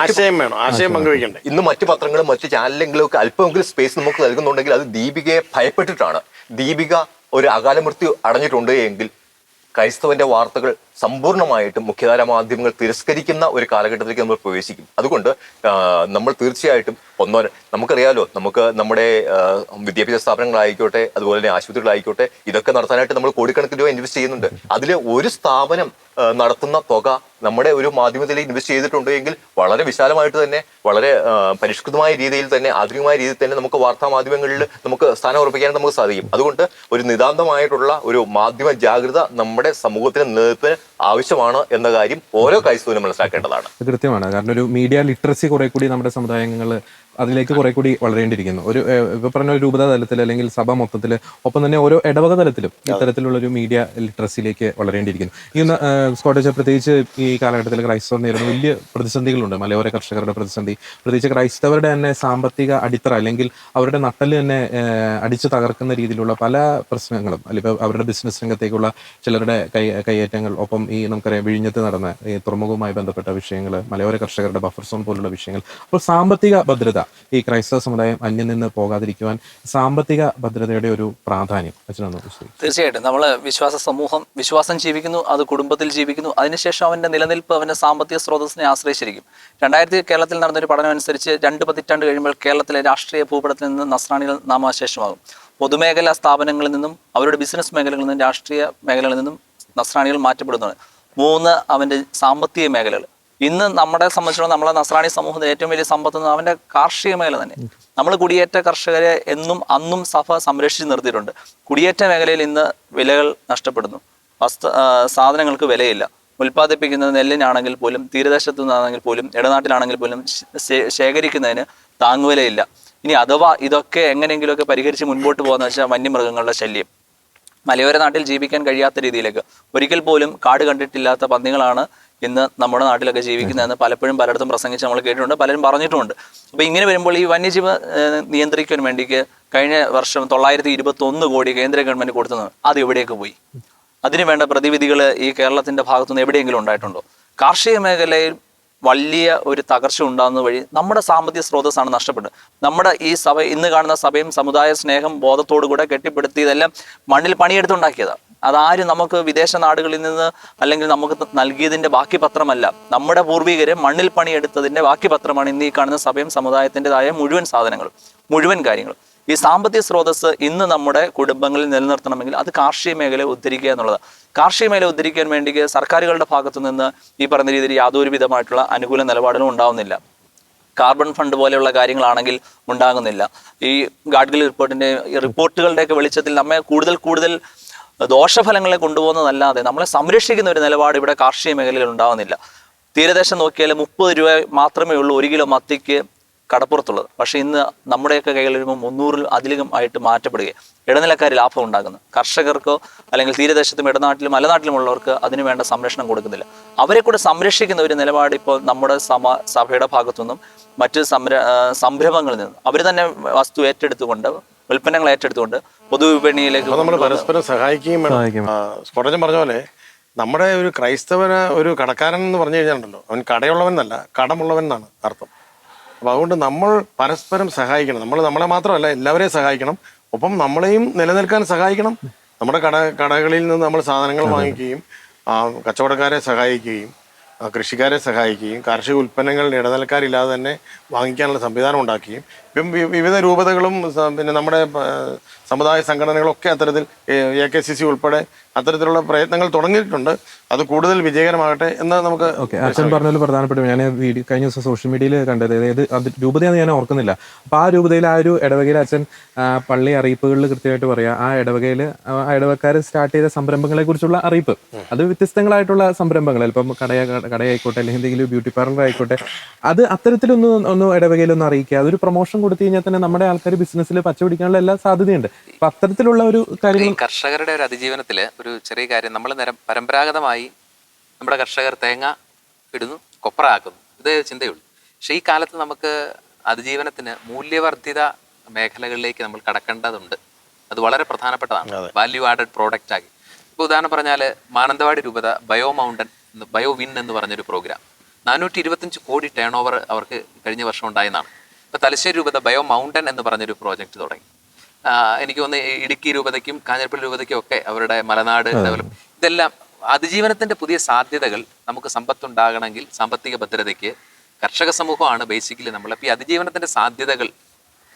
ആശയം പങ്കുവയ്ക്കണ്ടേ. ഇന്ന് മറ്റു പത്രങ്ങളും മറ്റു ചാനലെങ്കിലും ഒക്കെ അല്പമെങ്കിലും സ്പേസ് നമുക്ക് നൽകുന്നുണ്ടെങ്കിൽ അത് ദീപികയെ ഭയപ്പെട്ടിട്ടാണ്. ദീപിക ഒരു അകാല മൃത്യു അടഞ്ഞിട്ടുണ്ട് എങ്കിൽ ക്രൈസ്തവന്റെ വാർത്തകൾ സമ്പൂർണ്ണമായിട്ടും മുഖ്യധാരാ മാധ്യമങ്ങൾ തിരസ്കരിക്കുന്ന ഒരു കാലഘട്ടത്തിലേക്ക് നമ്മൾ പ്രവേശിക്കും. അതുകൊണ്ട് നമ്മൾ തീർച്ചയായിട്ടും നമുക്കറിയാലോ, നമുക്ക് നമ്മുടെ വിദ്യാഭ്യാസ സ്ഥാപനങ്ങളായിക്കോട്ടെ അതുപോലെ തന്നെ ആശുപത്രികളായിക്കോട്ടെ ഇതൊക്കെ നടത്താനായിട്ട് നമ്മൾ കോടിക്കണക്കിന് രൂപ ഇൻവെസ്റ്റ് ചെയ്യുന്നുണ്ട്. അതിൽ ഒരു സ്ഥാപനം നടത്തുന്ന തുക നമ്മുടെ ഒരു മാധ്യമത്തിലേക്ക് ഇൻവെസ്റ്റ് ചെയ്തിട്ടുണ്ടെങ്കിൽ വളരെ വിശാലമായിട്ട് തന്നെ വളരെ പരിഷ്കൃതമായ രീതിയിൽ തന്നെ ആധുനികമായ രീതിയിൽ തന്നെ നമുക്ക് വാർത്താ മാധ്യമങ്ങളിൽ നമുക്ക് സ്ഥാനം ഉറപ്പിക്കാൻ നമുക്ക് സാധിക്കും. അതുകൊണ്ട് ഒരു നിതാന്തമായിട്ടുള്ള ഒരു മാധ്യമ ജാഗ്രത നമ്മുടെ സമൂഹത്തിന് നിലനിൽപ്പിന് ആവശ്യമാണ് എന്ന കാര്യം ഓരോ ക്രൈസ്തവനും മനസ്സിലാക്കേണ്ടതാണ്. കൃത്യമാണ്. കാരണം ഒരു മീഡിയ ലിറ്ററസി കുറെ കൂടി നമ്മുടെ സമുദായങ്ങൾ അതിലേക്ക് കുറെ കൂടി വളരേണ്ടിയിരിക്കുന്നു. ഒരു ഇപ്പൊ പറഞ്ഞ ഒരു രൂപതാ തലത്തിൽ അല്ലെങ്കിൽ സഭ മൊത്തത്തിൽ, ഒപ്പം തന്നെ ഓരോ ഇടവക തലത്തിലും ഇത്തരത്തിലുള്ള ഒരു മീഡിയ ലിറ്ററസിയിലേക്ക് വളരേണ്ടിയിരിക്കുന്നു. ഈ സ്കോട്ടേജ് പ്രത്യേകിച്ച് ഈ കാലഘട്ടത്തിൽ ക്രൈസ്തവർ നേരിടുന്ന വലിയ പ്രതിസന്ധികളുണ്ട്. മലയോര കർഷകരുടെ പ്രതിസന്ധി, പ്രത്യേകിച്ച് ക്രൈസ്തവരുടെ തന്നെ സാമ്പത്തിക അടിത്തറ അല്ലെങ്കിൽ അവരുടെ നട്ടല് തന്നെ അടിച്ചു തകർക്കുന്ന രീതിയിലുള്ള പല പ്രശ്നങ്ങളും, അല്ലെങ്കിൽ അവരുടെ ബിസിനസ് രംഗത്തേക്കുള്ള ചിലരുടെ കൈയേറ്റങ്ങൾ, ഒപ്പം ഈ നമുക്കറിയാം വിഴിഞ്ഞത്ത് നടന്ന ഈ തുറമുഖവുമായി ബന്ധപ്പെട്ട വിഷയങ്ങൾ, മലയോര കർഷകരുടെ ബഫർ സോൺ പോലുള്ള വിഷയങ്ങൾ. അപ്പോൾ സാമ്പത്തിക ഭദ്രത, ഈ ക്രൈസ്തവ സമുദായം അന്യം നിന്ന് പോകാതിരിക്കുവാൻ സാമ്പത്തിക ഭദ്രതയുടെ ഒരു പ്രാധാന്യം തീർച്ചയായിട്ടും. നമ്മൾ വിശ്വാസം ജീവിക്കുന്നു, അത് കുടുംബത്തിൽ ജീവിക്കുന്നു, അതിനുശേഷം അവന്റെ നിലനിൽപ്പ് അവന്റെ സാമ്പത്തിക സ്രോതസ്സിനെ ആശ്രയിച്ചിരിക്കും. കേരളത്തിൽ നടന്നൊരു പഠനം അനുസരിച്ച് 2 പതിറ്റാണ്ട് കഴിയുമ്പോൾ കേരളത്തിലെ രാഷ്ട്രീയ ഭൂപടത്തിൽ നിന്ന് നസ്രാണികൾ നാമാവശേഷമാകും. പൊതുമേഖലാ സ്ഥാപനങ്ങളിൽ നിന്നും അവരുടെ ബിസിനസ് മേഖലകളിൽ നിന്നും രാഷ്ട്രീയ മേഖലകളിൽ നിന്നും നസ്രാണികൾ മാറ്റപ്പെടുന്നതാണ്. 3 അവന്റെ സാമ്പത്തിക മേഖലകൾ. ഇന്ന് നമ്മളെ സംബന്ധിച്ചിടത്തോളം നമ്മളെ നസ്രാണി സമൂഹത്തിന് ഏറ്റവും വലിയ സമ്പത്ത് അവന്റെ കാർഷിക മേഖല തന്നെ. നമ്മൾ കുടിയേറ്റ കർഷകരെ അന്നും സഭ സംരക്ഷിച്ച് നിർത്തിയിട്ടുണ്ട്. കുടിയേറ്റ മേഖലയിൽ ഇന്ന് വിലകൾ നഷ്ടപ്പെടുന്നു. സാധനങ്ങൾക്ക് വിലയില്ല. ഉൽപ്പാദിപ്പിക്കുന്നത് നെല്ലിനാണെങ്കിൽ പോലും, തീരദേശത്തു നിന്നാണെങ്കിൽ പോലും, ഇടനാട്ടിലാണെങ്കിൽ പോലും ശേഖരിക്കുന്നതിന് താങ്ങുവിലയില്ല. ഇനി അഥവാ ഇതൊക്കെ എങ്ങനെയെങ്കിലുമൊക്കെ പരിഹരിച്ച് മുൻപോട്ട് പോകുന്ന വെച്ചാൽ വന്യമൃഗങ്ങളുടെ ശല്യം. മലയോര നാട്ടിൽ ജീവിക്കാൻ കഴിയാത്ത രീതിയിലേക്ക്, ഒരിക്കൽ പോലും കാട് കണ്ടിട്ടില്ലാത്ത പന്നികളാണ് ഇന്ന് നമ്മുടെ നാട്ടിലൊക്കെ ജീവിക്കുന്നതെന്ന് പലപ്പോഴും പലയിടത്തും പ്രസംഗിച്ച് നമ്മൾ കേട്ടിട്ടുണ്ട്, പലരും പറഞ്ഞിട്ടുമുണ്ട്. അപ്പോൾ ഇങ്ങനെ വരുമ്പോൾ ഈ വന്യജീവ നിയന്ത്രിക്കാൻ വേണ്ടിക്ക് കഴിഞ്ഞ വർഷം 921 കോടി കേന്ദ്ര ഗവൺമെൻറ് കൊടുത്തത് അത് എവിടേക്ക് പോയി? അതിന് വേണ്ട പ്രതിവിധികൾ ഈ കേരളത്തിൻ്റെ ഭാഗത്തുനിന്ന് എവിടെയെങ്കിലും ഉണ്ടായിട്ടുണ്ടോ? കാർഷിക മേഖലയിൽ വലിയ ഒരു തകർച്ച ഉണ്ടാകുന്ന വഴി നമ്മുടെ സാമ്പത്തിക സ്രോതസ്സാണ് നഷ്ടപ്പെട്ടത്. നമ്മുടെ ഈ സഭ, ഇന്ന് കാണുന്ന സഭയും സമുദായ സ്നേഹം ബോധത്തോടു കൂടെ കെട്ടിപ്പടുത്തി ഇതെല്ലാം മണ്ണിൽ പണിയെടുത്തുണ്ടാക്കിയതാണ്. അതാരും നമുക്ക് വിദേശ നാടുകളിൽ നിന്ന് അല്ലെങ്കിൽ നമുക്ക് നൽകിയതിൻ്റെ ബാക്കി പത്രമല്ല. നമ്മുടെ പൂർവികര് മണ്ണിൽ പണിയെടുത്തതിൻ്റെ ബാക്കി പത്രമാണ് ഇന്ന് ഈ കാണുന്ന സഭയും സമുദായത്തിൻ്റെതായ മുഴുവൻ സാധനങ്ങളും, മുഴുവൻ കാര്യങ്ങളും. ഈ സാമ്പത്തിക സ്രോതസ്സ് ഇന്ന് നമ്മുടെ കുടുംബങ്ങളിൽ നിലനിർത്തണമെങ്കിൽ അത് കാർഷിക മേഖലയെ ഉദ്ധരിക്കുക എന്നുള്ളതാണ്. കാർഷിക മേഖല ഉദ്ധരിക്കാൻ വേണ്ടി സർക്കാരുകളുടെ ഭാഗത്തു നിന്ന് ഈ പറഞ്ഞ രീതിയിൽ യാതൊരു വിധമായിട്ടുള്ള അനുകൂല നിലപാടുകളും ഉണ്ടാവുന്നില്ല. കാർബൺ ഫണ്ട് പോലെയുള്ള കാര്യങ്ങളാണെങ്കിൽ ഉണ്ടാകുന്നില്ല. ഈ ഗാഡ്ഗിൽ റിപ്പോർട്ടുകളുടെയൊക്കെ വെളിച്ചത്തിൽ നമ്മെ കൂടുതൽ ദോഷഫലങ്ങളെ കൊണ്ടുപോകുന്നതല്ലാതെ നമ്മളെ സംരക്ഷിക്കുന്ന ഒരു നിലപാട് ഇവിടെ കാർഷിക മേഖലയിൽ ഉണ്ടാകുന്നില്ല. തീരദേശം നോക്കിയാൽ 30 രൂപ മാത്രമേ ഉള്ളൂ 1 കിലോ മത്തിക്ക് കടപ്പുറത്തുള്ളത്. പക്ഷേ ഇന്ന് നമ്മുടെയൊക്കെ കൈകളിൽ വരുമ്പോൾ 300-ൽ അധികം ആയിട്ട് മാറ്റപ്പെടുകയും ഇടനിലക്കാർ ലാഭം ഉണ്ടാകുന്നു. കർഷകർക്കോ അല്ലെങ്കിൽ തീരദേശത്തും ഇടനാട്ടിലും മലനാട്ടിലുമുള്ളവർക്ക് അതിന് വേണ്ട സംരക്ഷണം കൊടുക്കുന്നില്ല. അവരെ കൂടെ സംരക്ഷിക്കുന്ന ഒരു നിലപാട് ഇപ്പോൾ നമ്മുടെ സഭയുടെ ഭാഗത്തുനിന്നും മറ്റ് സംരംഭങ്ങളിൽ നിന്നും അവർ തന്നെ വസ്തു ഏറ്റെടുത്തുകൊണ്ട്, ഉൽപ്പന്നങ്ങൾ ഏറ്റെടുത്തുകൊണ്ട് പൊതുവിപണിയിലേക്ക് നമ്മൾ പരസ്പരം സഹായിക്കുകയും വേണം. സ്ഫോടനം പറഞ്ഞ പോലെ നമ്മുടെ ഒരു ക്രൈസ്തവന് ഒരു കടക്കാരൻ എന്ന് പറഞ്ഞു കഴിഞ്ഞാലുണ്ടല്ലോ, അവൻ കടയുള്ളവൻ എന്നല്ല, കടമുള്ളവൻ എന്നാണ് അർത്ഥം. അപ്പോൾ അതുകൊണ്ട് നമ്മൾ പരസ്പരം സഹായിക്കണം. നമ്മളെ മാത്രമല്ല എല്ലാവരെയും സഹായിക്കണം. ഒപ്പം നമ്മളെയും നിലനിൽക്കാൻ സഹായിക്കണം. നമ്മുടെ കടകളിൽ നിന്ന് നമ്മൾ സാധനങ്ങൾ വാങ്ങിക്കുകയും കച്ചവടക്കാരെ സഹായിക്കുകയും കൃഷിക്കാരെ സഹായിക്കുകയും കാർഷിക ഉൽപ്പന്നങ്ങളുടെ ഇടനിലക്കാരില്ലാതെ തന്നെ വാങ്ങിക്കാനുള്ള സംവിധാനം ഉണ്ടാക്കുകയും ഇപ്പം വിവിധ രൂപതകളും പിന്നെ നമ്മുടെ സമുദായ സംഘടനകളൊക്കെ അത്തരത്തിൽ AKCC ഉൾപ്പെടെ അത്തരത്തിലുള്ള പ്രയത്നങ്ങൾ തുടങ്ങിയിട്ടുണ്ട്. അത് കൂടുതൽ വിജയകരമാകട്ടെ എന്ന് നമുക്ക്. ഓക്കെ, അച്ഛൻ പറഞ്ഞതിൽ പ്രധാനപ്പെട്ട ഞാൻ വീഡിയോ കഴിഞ്ഞ ദിവസം സോഷ്യൽ മീഡിയയിൽ കണ്ടത്, അതായത് അത് രൂപതയാണെന്ന് ഞാൻ ഓർക്കുന്നില്ല. അപ്പോൾ ആ രൂപതയിൽ ആ ഒരു ഇടവകയിൽ അച്ഛൻ പള്ളി അറിയിപ്പുകളിൽ കൃത്യമായിട്ട് പറയാം, ആ ഇടവകയിൽ ആ ഇടവക്കാർ സ്റ്റാർട്ട് ചെയ്ത സംരംഭങ്ങളെ കുറിച്ചുള്ള അറിയിപ്പ്, അത് വ്യത്യസ്തങ്ങളായിട്ടുള്ള സംരംഭങ്ങൾ, ഇപ്പം കടയായിക്കോട്ടെ അല്ലെങ്കിൽ എന്തെങ്കിലും ബ്യൂട്ടി പാർലർ ആയിക്കോട്ടെ, അത് അത്തരത്തിലൊന്ന് ഇടവകയിലൊന്ന് അറിയിക്കുക. അതൊരു പ്രൊമോഷൻ കൊടുത്തു കഴിഞ്ഞാൽ തന്നെ നമ്മുടെ ആൾക്കാർ ബിസിനസ്സിൽ പച്ചപിടിക്കാനുള്ള എല്ലാ സാധ്യതയുണ്ട്. അപ്പൊ അത്തരത്തിലുള്ള ഒരു കാര്യം കർഷകരുടെ ഒരു അതിജീവനത്തില് ഒരു ചെറിയ കാര്യം, നമ്മൾ പരമ്പരാഗതമായി നമ്മുടെ കർഷകർ തേങ്ങ ഇടുന്നു, കൊപ്ര ആക്കുന്നു, ഇതേ ചിന്തയുള്ളൂ. പക്ഷെ ഈ കാലത്ത് നമുക്ക് അതിജീവനത്തിന് മൂല്യവർദ്ധിത മേഖലകളിലേക്ക് നമ്മൾ കടക്കേണ്ടതുണ്ട്. അത് വളരെ പ്രധാനപ്പെട്ടതാണ്, വാല്യൂ ആഡഡ് പ്രോഡക്റ്റ് ആക്കി. ഇപ്പോൾ ഉദാഹരണം പറഞ്ഞാൽ മാനന്തവാടി രൂപത ബയോ വിൻ എന്ന് പറഞ്ഞൊരു പ്രോഗ്രാം 425 കോടി ടേൺ ഓവർ അവർക്ക് കഴിഞ്ഞ വർഷം ഉണ്ടായെന്നാണ്. ഇപ്പോൾ തലശ്ശേരി രൂപത ബയോ മൗണ്ടൻ എന്ന് പറഞ്ഞൊരു പ്രോജക്റ്റ് തുടങ്ങി. എനിക്ക് തോന്നുന്നു ഇടുക്കി രൂപതയ്ക്കും കാഞ്ഞിരപ്പള്ളി രൂപതയ്ക്കും ഒക്കെ അവരുടെ മലനാട് ഡെവലപ്പ്, ഇതെല്ലാം അതിജീവനത്തിന്റെ പുതിയ സാധ്യതകൾ. നമുക്ക് സമ്പത്തുണ്ടാകണമെങ്കിൽ സാമ്പത്തിക ഭദ്രതയ്ക്ക് കർഷക സമൂഹമാണ് ബേസിക്കലി നമ്മൾ. അപ്പോൾ ഈ അതിജീവനത്തിന്റെ സാധ്യതകൾ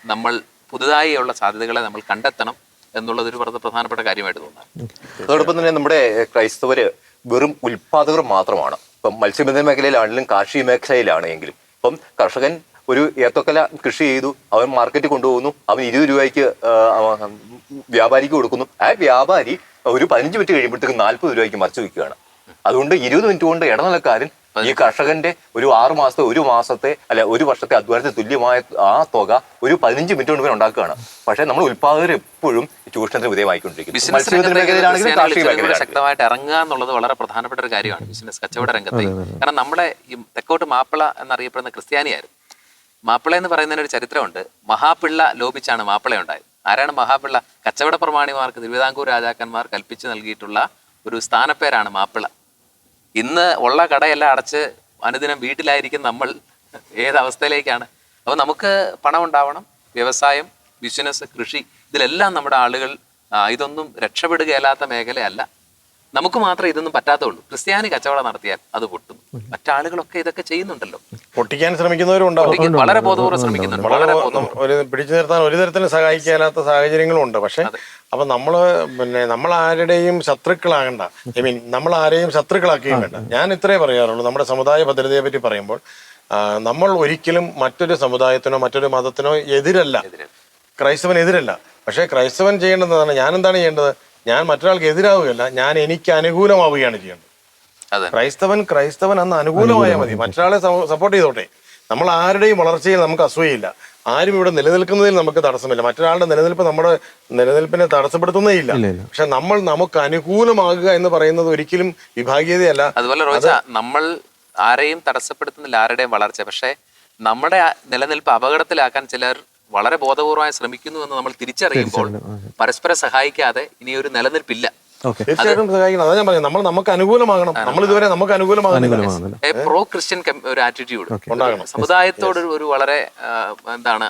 നമ്മൾ പുതുതായി ഉള്ള സാധ്യതകളെ നമ്മൾ കണ്ടെത്തണം എന്നുള്ളതൊരു വളരെ പ്രധാനപ്പെട്ട കാര്യമായിട്ട് തോന്നുന്നു. അതോടൊപ്പം തന്നെ നമ്മുടെ ക്രൈസ്തവര് വെറും ഉൽപാദകർ മാത്രമാണ്. ഇപ്പം മത്സ്യബന്ധന മേഖലയിലാണെങ്കിലും കാർഷിക മേഖലയിലാണെങ്കിലും ഇപ്പം കർഷകൻ ഒരു ഏത്തക്കൊല കൃഷി ചെയ്തു, അവൻ മാർക്കറ്റിൽ കൊണ്ടുപോകുന്നു, അവൻ 20 രൂപയ്ക്ക് വ്യാപാരിക്ക് കൊടുക്കുന്നു. ആ വ്യാപാരി ഒരു 15 മിനിറ്റ് കഴിയുമ്പോഴത്തേക്ക് 40 രൂപയ്ക്ക് മറിച്ച് വിൽക്കുകയാണ്. അതുകൊണ്ട് 20 മിനിറ്റ് കൊണ്ട് ഇടനിലക്കാരൻ ഈ കർഷകന്റെ ഒരു 6 മാസത്തെ 1 മാസത്തെ അല്ല 1 വർഷത്തെ അധ്വാനത്തിന് തുല്യമായ ആ തുക ഒരു 15 മിനിറ്റ് കൊണ്ട് ഉണ്ടാക്കുകയാണ്. പക്ഷെ നമ്മൾ ഉൽപാദകർ എപ്പോഴും ചൂഷണത്തിന് വിധേയമായിക്കൊണ്ടിരിക്കുന്നു. ശക്തമായിട്ട് ഇറങ്ങുക എന്നുള്ളത് വളരെ പ്രധാനപ്പെട്ട ഒരു കാര്യമാണ് ബിസിനസ് കച്ചവട രംഗത്തെ. കാരണം നമ്മളെ ഈ തെക്കോട്ട് മാപ്പിള എന്നറിയപ്പെടുന്ന ക്രിസ്ത്യാനിയായിരുന്നു. മാപ്പിള എന്ന് പറയുന്നതിന് ഒരു ചരിത്രമുണ്ട്. മഹാപിള്ള ലോപിച്ചാണ് മാപ്പിള ഉണ്ടായത്. ആരാണ് മഹാപിള്ള? കച്ചവട പ്രമാണിമാർക്ക് തിരുവിതാംകൂർ രാജാക്കന്മാർ കൽപ്പിച്ചു നൽകിയിട്ടുള്ള ഒരു സ്ഥാനപ്പേരാണ് മാപ്പിള. ഇന്ന് ഉള്ള കടയെല്ലാം അടച്ച് അനുദിനം വീട്ടിലായിരിക്കും നമ്മൾ. ഏതവസ്ഥയിലേക്കാണ്? അപ്പോൾ നമുക്ക് പണം ഉണ്ടാവണം, വ്യവസായം, ബിസിനസ്, കൃഷി, ഇതിലെല്ലാം നമ്മുടെ ആളുകൾ ഇതൊന്നും രക്ഷപ്പെടുകയല്ലാത്ത മേഖലയല്ല. നമുക്ക് മാത്രമേ ഇതൊന്നും പറ്റാത്തുള്ളൂ. ക്രിസ്ത്യാനി കച്ചവടം നടത്തിയാൽ അത് പൊട്ടും. മറ്റാളുകളൊക്കെ ഇതൊക്കെ ചെയ്യുന്നുണ്ടല്ലോ. പൊട്ടിക്കാൻ ശ്രമിക്കുന്നവരുണ്ടാവും, വളരെ ബോധപൂർവ്വം ശ്രമിക്കുന്നുണ്ട്. പിടിച്ചു നിർത്താൻ ഒരു തരത്തിലും സഹായിക്കാത്ത സാഹചര്യങ്ങളും ഉണ്ട്. പക്ഷെ അപ്പൊ നമ്മൾ ആരുടെയും ശത്രുക്കളാകണ്ട. നമ്മൾ ആരെയും ശത്രുക്കളാക്കുകയും വേണ്ട. ഞാൻ ഇത്രേ പറയാറുള്ളൂ. നമ്മുടെ സമുദായ ഭദ്രതയെ പറ്റി പറയുമ്പോൾ നമ്മൾ ഒരിക്കലും മറ്റൊരു സമുദായത്തിനോ മറ്റൊരു മതത്തിനോ എതിരല്ല. ക്രൈസ്തവൻ എതിരല്ല. പക്ഷെ ക്രൈസ്തവൻ ചെയ്യേണ്ടതാണ്, ഞാൻ എന്താണ് ചെയ്യേണ്ടത്? ഞാൻ മറ്റൊരാൾക്ക് എതിരാവുകയല്ല, ഞാൻ എനിക്ക് അനുകൂലമാവുകയാണ് ചെയ്യേണ്ടത്. ക്രൈസ്തവൻ അന്ന് അനുകൂലമായാൽ മതി. മറ്റൊരാളെ സപ്പോർട്ട് ചെയ്തോട്ടെ. നമ്മൾ ആരുടെയും വളർച്ചയിൽ നമുക്ക് അസൂയയില്ല. ആരും ഇവിടെ നിലനിൽക്കുന്നതിൽ നമുക്ക് തടസ്സമില്ല. മറ്റൊരാളുടെ നിലനിൽപ്പ് നമ്മുടെ നിലനിൽപ്പിനെ തടസ്സപ്പെടുത്തുന്നേ ഇല്ല. പക്ഷെ നമുക്ക് അനുകൂലമാകുക എന്ന് പറയുന്നത് ഒരിക്കലും വിഭാഗീയതയല്ല. അതുപോലെ റോജ, നമ്മൾ ആരെയും തടസ്സപ്പെടുത്തുന്നില്ല, ആരുടെയും വളർച്ച. പക്ഷെ നമ്മുടെ നിലനിൽപ്പ് അപകടത്തിലാക്കാൻ ചിലർ വളരെ ബോധപൂർവമായി ശ്രമിക്കുന്നു എന്ന് നമ്മൾ തിരിച്ചറിയുമ്പോൾ പരസ്പരം സഹായിക്കാതെ ഇനിയൊരു നിലനിൽപ്പില്ല. തീർച്ചയായിട്ടും സഹായിക്കണം. അതാ ഞാൻ പറഞ്ഞു, നമുക്ക് അനുകൂലമാകണം. നമ്മൾ ഇതുവരെ നമുക്ക് അനുകൂലമാകുന്നില്ല. പ്രോ ക്രിസ്ത്യൻ ഒരു ആറ്റിറ്റ്യൂഡ് ഉണ്ടാകണം. സമുദായത്തോട് ഒരു വളരെ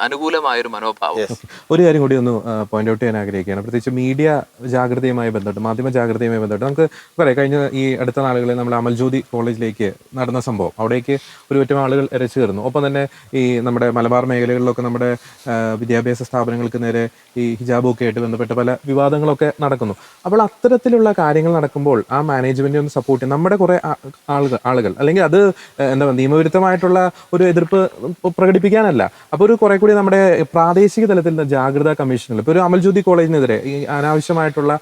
അനുകൂലമായ ഒരു മനോഭാവം. ഒരു കാര്യം കൂടി ഒന്ന് പോയിന്റ് ഔട്ട് ചെയ്യാൻ ആഗ്രഹിക്കുകയാണ്. പ്രത്യേകിച്ച് മീഡിയ ജാഗ്രതയുമായി ബന്ധപ്പെട്ട്, മാധ്യമ ജാഗ്രതയുമായി ബന്ധപ്പെട്ട് നമുക്ക് പറയാം, കഴിഞ്ഞ ഈ അടുത്ത നാളുകളിൽ നമ്മൾ അമൽജ്യോതി കോളേജിലേക്ക് നടന്ന സംഭവം, അവിടേക്ക് ഒരു പറ്റം ആളുകൾ ഇരച്ചു കയറുന്നു. ഒപ്പം തന്നെ ഈ നമ്മുടെ മലബാർ മേഖലകളിലൊക്കെ നമ്മുടെ വിദ്യാഭ്യാസ സ്ഥാപനങ്ങൾക്ക് നേരെ ഈ ഹിജാബൊക്കെ ആയിട്ട് ബന്ധപ്പെട്ട പല വിവാദങ്ങളൊക്കെ നടക്കുന്നു. അപ്പോൾ അത്തരത്തിലുള്ള കാര്യങ്ങൾ നടക്കുമ്പോൾ ആ മാനേജ്മെന്റ് ഒന്ന് സപ്പോർട്ട് ചെയ്യും. നമ്മുടെ കുറെ ആളുകൾ അല്ലെങ്കിൽ അത് എന്താ നിയമവിരുദ്ധമായിട്ടുള്ള ഒരു എതിർപ്പ് പ്രകടിപ്പിക്കാനല്ല, അപ്പോൾ ഒരു കുറെ കൂടി നമ്മുടെ പ്രാദേശിക തലത്തിൽ ജാഗ്രതാ കമ്മീഷനുകൾ, ഇപ്പോൾ ഒരു അമൽജ്യോതി കോളേജിനെതിരെ ഈ അനാവശ്യമായിട്ടുള്ള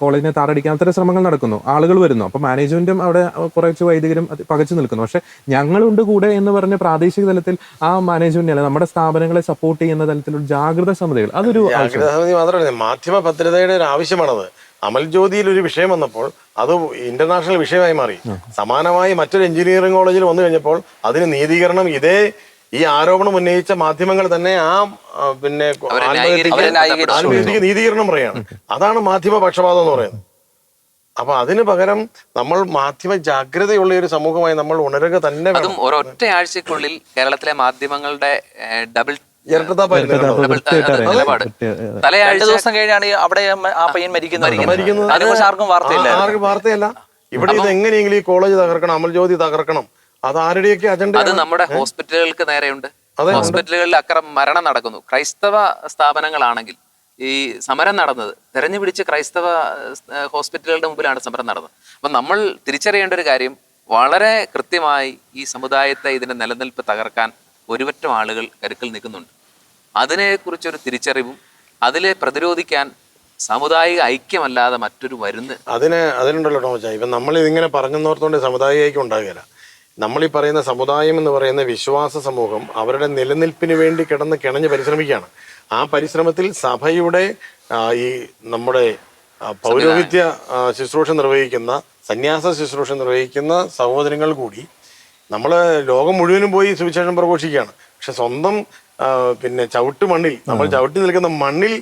കോളേജിനെ താറടിക്കാൻ അത്തരം ശ്രമങ്ങൾ നടക്കുന്നു, ആളുകൾ വരുന്നു. അപ്പോൾ മാനേജ്മെന്റും അവിടെ കുറച്ച് വൈദികരും പകച്ചു നിൽക്കുന്നു. പക്ഷെ ഞങ്ങളുണ്ട് കൂടെ എന്ന് പറഞ്ഞ് പ്രാദേശിക തലത്തിൽ ആ മാനേജ്മെന്റ് അല്ല നമ്മുടെ സ്ഥാപനങ്ങളെ സപ്പോർട്ട് ചെയ്യുന്ന തലത്തിലുള്ള ജാഗ്രതാ സമിതികൾ, അതൊരു മാത്രമല്ല മാധ്യമ ഭദ്രതയുടെ ഒരു ആവശ്യമാണത്. അമൽജ്യോതിയിൽ ഒരു വിഷയം വന്നപ്പോൾ അത് ഇന്റർനാഷണൽ വിഷയമായി മാറി. സമാനമായി മറ്റൊരു എഞ്ചിനീയറിംഗ് കോളേജിൽ വന്നു കഴിഞ്ഞപ്പോൾ അതിന് നീതീകരണം ഈ ആരോപണം ഉന്നയിച്ച മാധ്യമങ്ങൾ തന്നെ ആത്മഹത്യക്ക് നീതീകരണം പറയാണ്. അതാണ് മാധ്യമ പക്ഷപാതം എന്ന് പറയുന്നത്. അപ്പൊ അതിന് പകരം നമ്മൾ മാധ്യമ ജാഗ്രതയുള്ള ഒരു സമൂഹമായി നമ്മൾ ഉണരുക തന്നെ. അതും ഒരൊറ്റ ആഴ്ചക്കുള്ളിൽ കേരളത്തിലെ മാധ്യമങ്ങളുടെ ഡബിൾ നിലപാട്. തലേ 2 ദിവസം കഴിഞ്ഞാണ് അവിടെ ആ പയ്യൻ മരിക്കുന്നത്. അതിനെക്കുറിച്ച് ആർക്കും വാർത്തയല്ല. ഇവിടെ ഇത് എങ്ങനെയെങ്കിലും ഈ കോളേജ് തകർക്കണം, അമൽജ്യോതി തകർക്കണം, അത് ആരുടെയൊക്കെ അജണ്ട? അത് നമ്മുടെ ഹോസ്പിറ്റലുകൾക്ക് നേരെയുണ്ട്. ഹോസ്പിറ്റലുകളിൽ മരണം നടക്കുന്നു. ക്രൈസ്തവ സ്ഥാപനങ്ങളാണെങ്കിൽ ഈ സമരം നടന്നത് തെരഞ്ഞു പിടിച്ച് ക്രൈസ്തവ ഹോസ്പിറ്റലുകളുടെ മുമ്പിലാണ് സമരം നടന്നത്. അപ്പം നമ്മൾ തിരിച്ചറിയേണ്ട ഒരു കാര്യം, വളരെ കൃത്യമായി ഈ സമുദായത്തെ ഇതിന്റെ നിലനിൽപ്പ് തകർക്കാൻ ഒരുപറ്റം ആളുകൾ കരുക്കൾ നിൽക്കുന്നുണ്ട്. അതിനെക്കുറിച്ചൊരു തിരിച്ചറിവും അതിലെ പ്രതിരോധിക്കാൻ സാമുദായിക ഐക്യമല്ലാതെ മറ്റൊരു അതിനുണ്ടല്ലോ ടോമച്ചാ. ഇപ്പം നമ്മൾ ഇതിങ്ങനെ പറഞ്ഞെന്നോർത്തുകൊണ്ട് സമുദായിക ഐക്യം ഉണ്ടാകുകയില്ല. നമ്മളീ പറയുന്ന സമുദായം എന്ന് പറയുന്ന വിശ്വാസ സമൂഹം അവരുടെ നിലനിൽപ്പിന് വേണ്ടി കിണഞ്ഞ് പരിശ്രമിക്കുകയാണ്. ആ പരിശ്രമത്തിൽ സഭയുടെ ഈ നമ്മുടെ പൗരോഹിത്യ ശുശ്രൂഷ നിർവഹിക്കുന്ന, സന്യാസ ശുശ്രൂഷ നിർവഹിക്കുന്ന സഹോദരങ്ങൾ കൂടി നമ്മൾ ലോകം മുഴുവനും പോയി സുവിശേഷം പ്രഘോഷിക്കുകയാണ്. പക്ഷെ സ്വന്തം ചവിട്ട് മണ്ണിൽ, നമ്മൾ ചവിട്ടി നിൽക്കുന്ന മണ്ണിൽ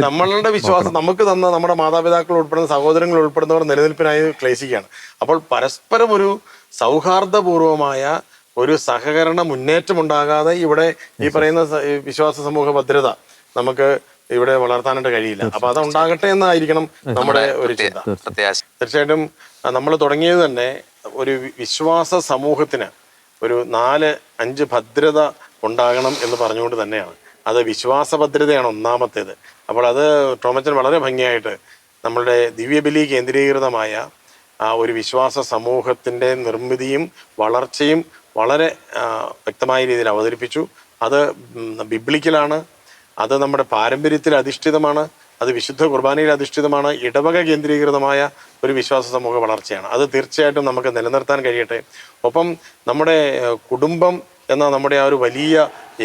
നമ്മളുടെ വിശ്വാസം നമുക്ക് തന്ന നമ്മുടെ മാതാപിതാക്കൾ ഉൾപ്പെടുന്ന സഹോദരങ്ങൾ ഉൾപ്പെടുന്നവർ നിലനിൽപ്പിനായി ക്ലേശിക്കുകയാണ്. അപ്പോൾ പരസ്പരം ഒരു സൗഹാർദ്ദപൂർവമായ ഒരു സഹകരണ മുന്നേറ്റം ഉണ്ടാകാതെ ഇവിടെ ഈ പറയുന്ന വിശ്വാസ സമൂഹ ഭദ്രത നമുക്ക് ഇവിടെ വളർത്താനായിട്ട് കഴിയില്ല. അപ്പൊ അത് ഉണ്ടാകട്ടെ എന്നായിരിക്കണം നമ്മുടെ ഒരു ചിന്ത. തീർച്ചയായിട്ടും നമ്മൾ തുടങ്ങിയത് തന്നെ ഒരു വിശ്വാസ സമൂഹത്തിന് ഒരു 4-5 ഭദ്രത ഉണ്ടാകണം എന്ന് പറഞ്ഞുകൊണ്ട് തന്നെയാണ്. അത് വിശ്വാസ ഭദ്രതയാണ് ഒന്നാമത്തേത്. അപ്പോൾ അത് ടോമച്ചൻ വളരെ ഭംഗിയായിട്ട് നമ്മളുടെ ദിവ്യബലി കേന്ദ്രീകൃതമായ ആ ഒരു വിശ്വാസ സമൂഹത്തിൻ്റെ നിർമ്മിതിയും വളർച്ചയും വളരെ വ്യക്തമായ രീതിയിൽ അവതരിപ്പിച്ചു. അത് ബിബ്ലിക്കലാണ്, അത് നമ്മുടെ പാരമ്പര്യത്തിൽ അധിഷ്ഠിതമാണ്, അത് വിശുദ്ധ കുർബാനയിൽ അധിഷ്ഠിതമാണ്, ഇടവക കേന്ദ്രീകൃതമായ ഒരു വിശ്വാസ സമൂഹ വളർച്ചയാണ്. അത് തീർച്ചയായിട്ടും നമുക്ക് നിലനിർത്താൻ കഴിയട്ടെ. ഒപ്പം നമ്മുടെ കുടുംബം എന്ന നമ്മുടെ ആ ഒരു വലിയ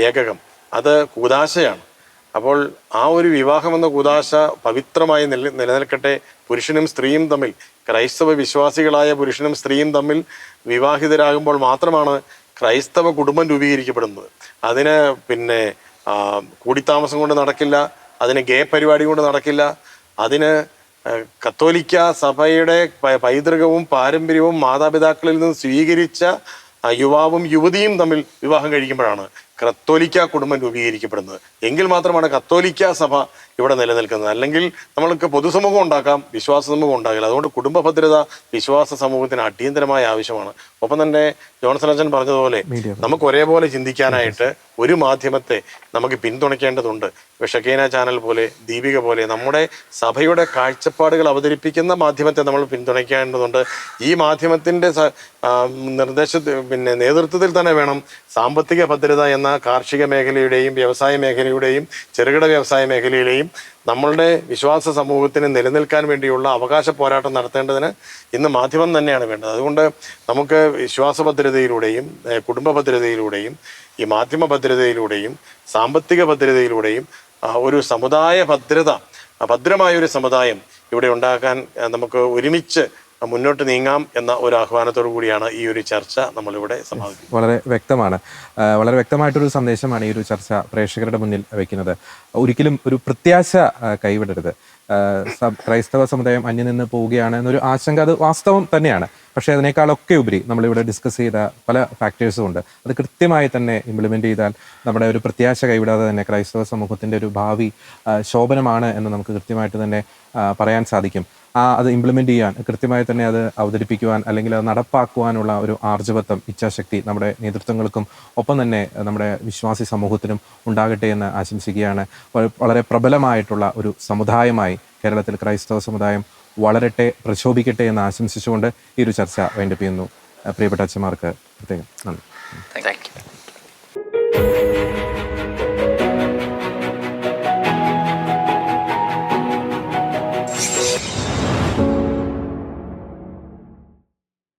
ഏകകം അത് കൂദാശയാണ്. അപ്പോൾ ആ ഒരു വിവാഹം എന്ന കൂദാശ പവിത്രമായി നിലനിൽക്കട്ടെ. പുരുഷനും സ്ത്രീയും തമ്മിൽ, ക്രൈസ്തവ വിശ്വാസികളായ പുരുഷനും സ്ത്രീയും തമ്മിൽ വിവാഹിതരാകുമ്പോൾ മാത്രമാണ് ക്രൈസ്തവ കുടുംബം രൂപീകരിക്കപ്പെടുന്നത്. അതിന് കൂടിത്താമസം കൊണ്ട് നടക്കില്ല, അതിന് ഗേ പരിപാടി കൊണ്ട് നടക്കില്ല. അതിന് കത്തോലിക്ക സഭയുടെ പൈതൃകവും പാരമ്പര്യവും മാതാപിതാക്കളിൽ നിന്ന് സ്വീകരിച്ച യുവാവും യുവതിയും തമ്മിൽ വിവാഹം കഴിക്കുമ്പോഴാണ് കത്തോലിക്ക കുടുംബം രൂപീകരിക്കപ്പെടുന്നത്. എങ്കിൽ മാത്രമാണ് കത്തോലിക്ക സഭ ഇവിടെ നിലനിൽക്കുന്നത്. അല്ലെങ്കിൽ നമ്മൾക്ക് പൊതുസമൂഹം ഉണ്ടാക്കാം, വിശ്വാസ സമൂഹം ഉണ്ടാകില്ല. അതുകൊണ്ട് കുടുംബ ഭദ്രത വിശ്വാസ സമൂഹത്തിന് അടിയന്തരമായ ആവശ്യമാണ്. ഒപ്പം തന്നെ ജോൺസൺ അച്ഛൻ പറഞ്ഞതുപോലെ നമുക്ക് ഒരേപോലെ ചിന്തിക്കാനായിട്ട് ഒരു മാധ്യമത്തെ നമുക്ക് പിന്തുണയ്ക്കേണ്ടതുണ്ട്. ഷക്കീന ചാനൽ പോലെ, ദീപിക പോലെ നമ്മുടെ സഭയുടെ കാഴ്ചപ്പാടുകൾ അവതരിപ്പിക്കുന്ന മാധ്യമത്തെ നമ്മൾ പിന്തുണയ്ക്കേണ്ടതുണ്ട്. ഈ മാധ്യമത്തിൻ്റെ നേതൃത്വത്തിൽ തന്നെ വേണം സാമ്പത്തിക ഭദ്രത എന്ന പ്രവർത്തിക്കുന്ന കാർഷിക മേഖലയുടെയും വ്യവസായ മേഖലയുടെയും ചെറുകിട വ്യവസായ മേഖലയിലെയും നമ്മളുടെ വിശ്വാസ സമൂഹത്തിന് നിലനിൽക്കാൻ വേണ്ടിയുള്ള അവകാശ പോരാട്ടം നടത്തേണ്ടതിന് ഇന്ന് മാധ്യമം തന്നെയാണ് വേണ്ടത്. അതുകൊണ്ട് നമുക്ക് വിശ്വാസ ഭദ്രതയിലൂടെയും കുടുംബ ഭദ്രതയിലൂടെയും ഈ മാധ്യമ ഭദ്രതയിലൂടെയും സാമ്പത്തിക ഭദ്രതയിലൂടെയും ഒരു സമുദായ ഭദ്രത, ഭദ്രമായൊരു സമുദായം ഇവിടെ ഉണ്ടാക്കാൻ നമുക്ക് ഒരുമിച്ച് മുന്നോട്ട് നീങ്ങാം എന്ന ഒരു ആഹ്വാനത്തോടു കൂടിയാണ് ഈ ഒരു ചർച്ച നമ്മളിവിടെ സമാപിക്കുന്നത്. വളരെ വ്യക്തമായിട്ടൊരു സന്ദേശമാണ് ഈ ഒരു ചർച്ച പ്രേക്ഷകരുടെ മുന്നിൽ വയ്ക്കുന്നത്. ഒരിക്കലും ഒരു പ്രത്യാശ കൈവിടരുത്. ക്രൈസ്തവ സമുദായം അന്യം നിന്ന് പോവുകയാണ് എന്നൊരു ആശങ്ക അത് വാസ്തവം തന്നെയാണ്. പക്ഷേ അതിനേക്കാളൊക്കെ ഉപരി നമ്മളിവിടെ ഡിസ്കസ് ചെയ്ത പല ഫാക്ടേഴ്സും ഉണ്ട്. അത് കൃത്യമായി തന്നെ ഇംപ്ലിമെൻ്റ് ചെയ്താൽ നമ്മുടെ ഒരു പ്രത്യാശ കൈവിടാതെ തന്നെ ക്രൈസ്തവ സമൂഹത്തിൻ്റെ ഒരു ഭാവി ശോഭനമാണ് എന്ന് നമുക്ക് കൃത്യമായിട്ട് തന്നെ പറയാൻ സാധിക്കും. അത് ഇംപ്ലിമെൻ്റ് ചെയ്യാൻ കൃത്യമായി തന്നെ അത് അവതരിപ്പിക്കുവാൻ അല്ലെങ്കിൽ അത് നടപ്പാക്കുവാനുള്ള ഒരു ആർജവത്വം, ഇച്ഛാശക്തി നമ്മുടെ നേതൃത്വങ്ങൾക്കും ഒപ്പം തന്നെ നമ്മുടെ വിശ്വാസി സമൂഹത്തിനും ഉണ്ടാകട്ടെ എന്ന് ആശംസിക്കുകയാണ്. വളരെ പ്രബലമായിട്ടുള്ള ഒരു സമുദായമായി കേരളത്തിൽ ക്രൈസ്തവ സമുദായം വളരട്ടെ, പ്രശോഭിക്കട്ടെ എന്ന് ആശംസിച്ചുകൊണ്ട് ഈ ഒരു ചർച്ച വൈൻഡപ്പ് ചെയ്യുന്നു. പ്രിയപ്പെട്ട അച്ഛന്മാർക്ക് പ്രത്യേകം നന്ദി. Thank you.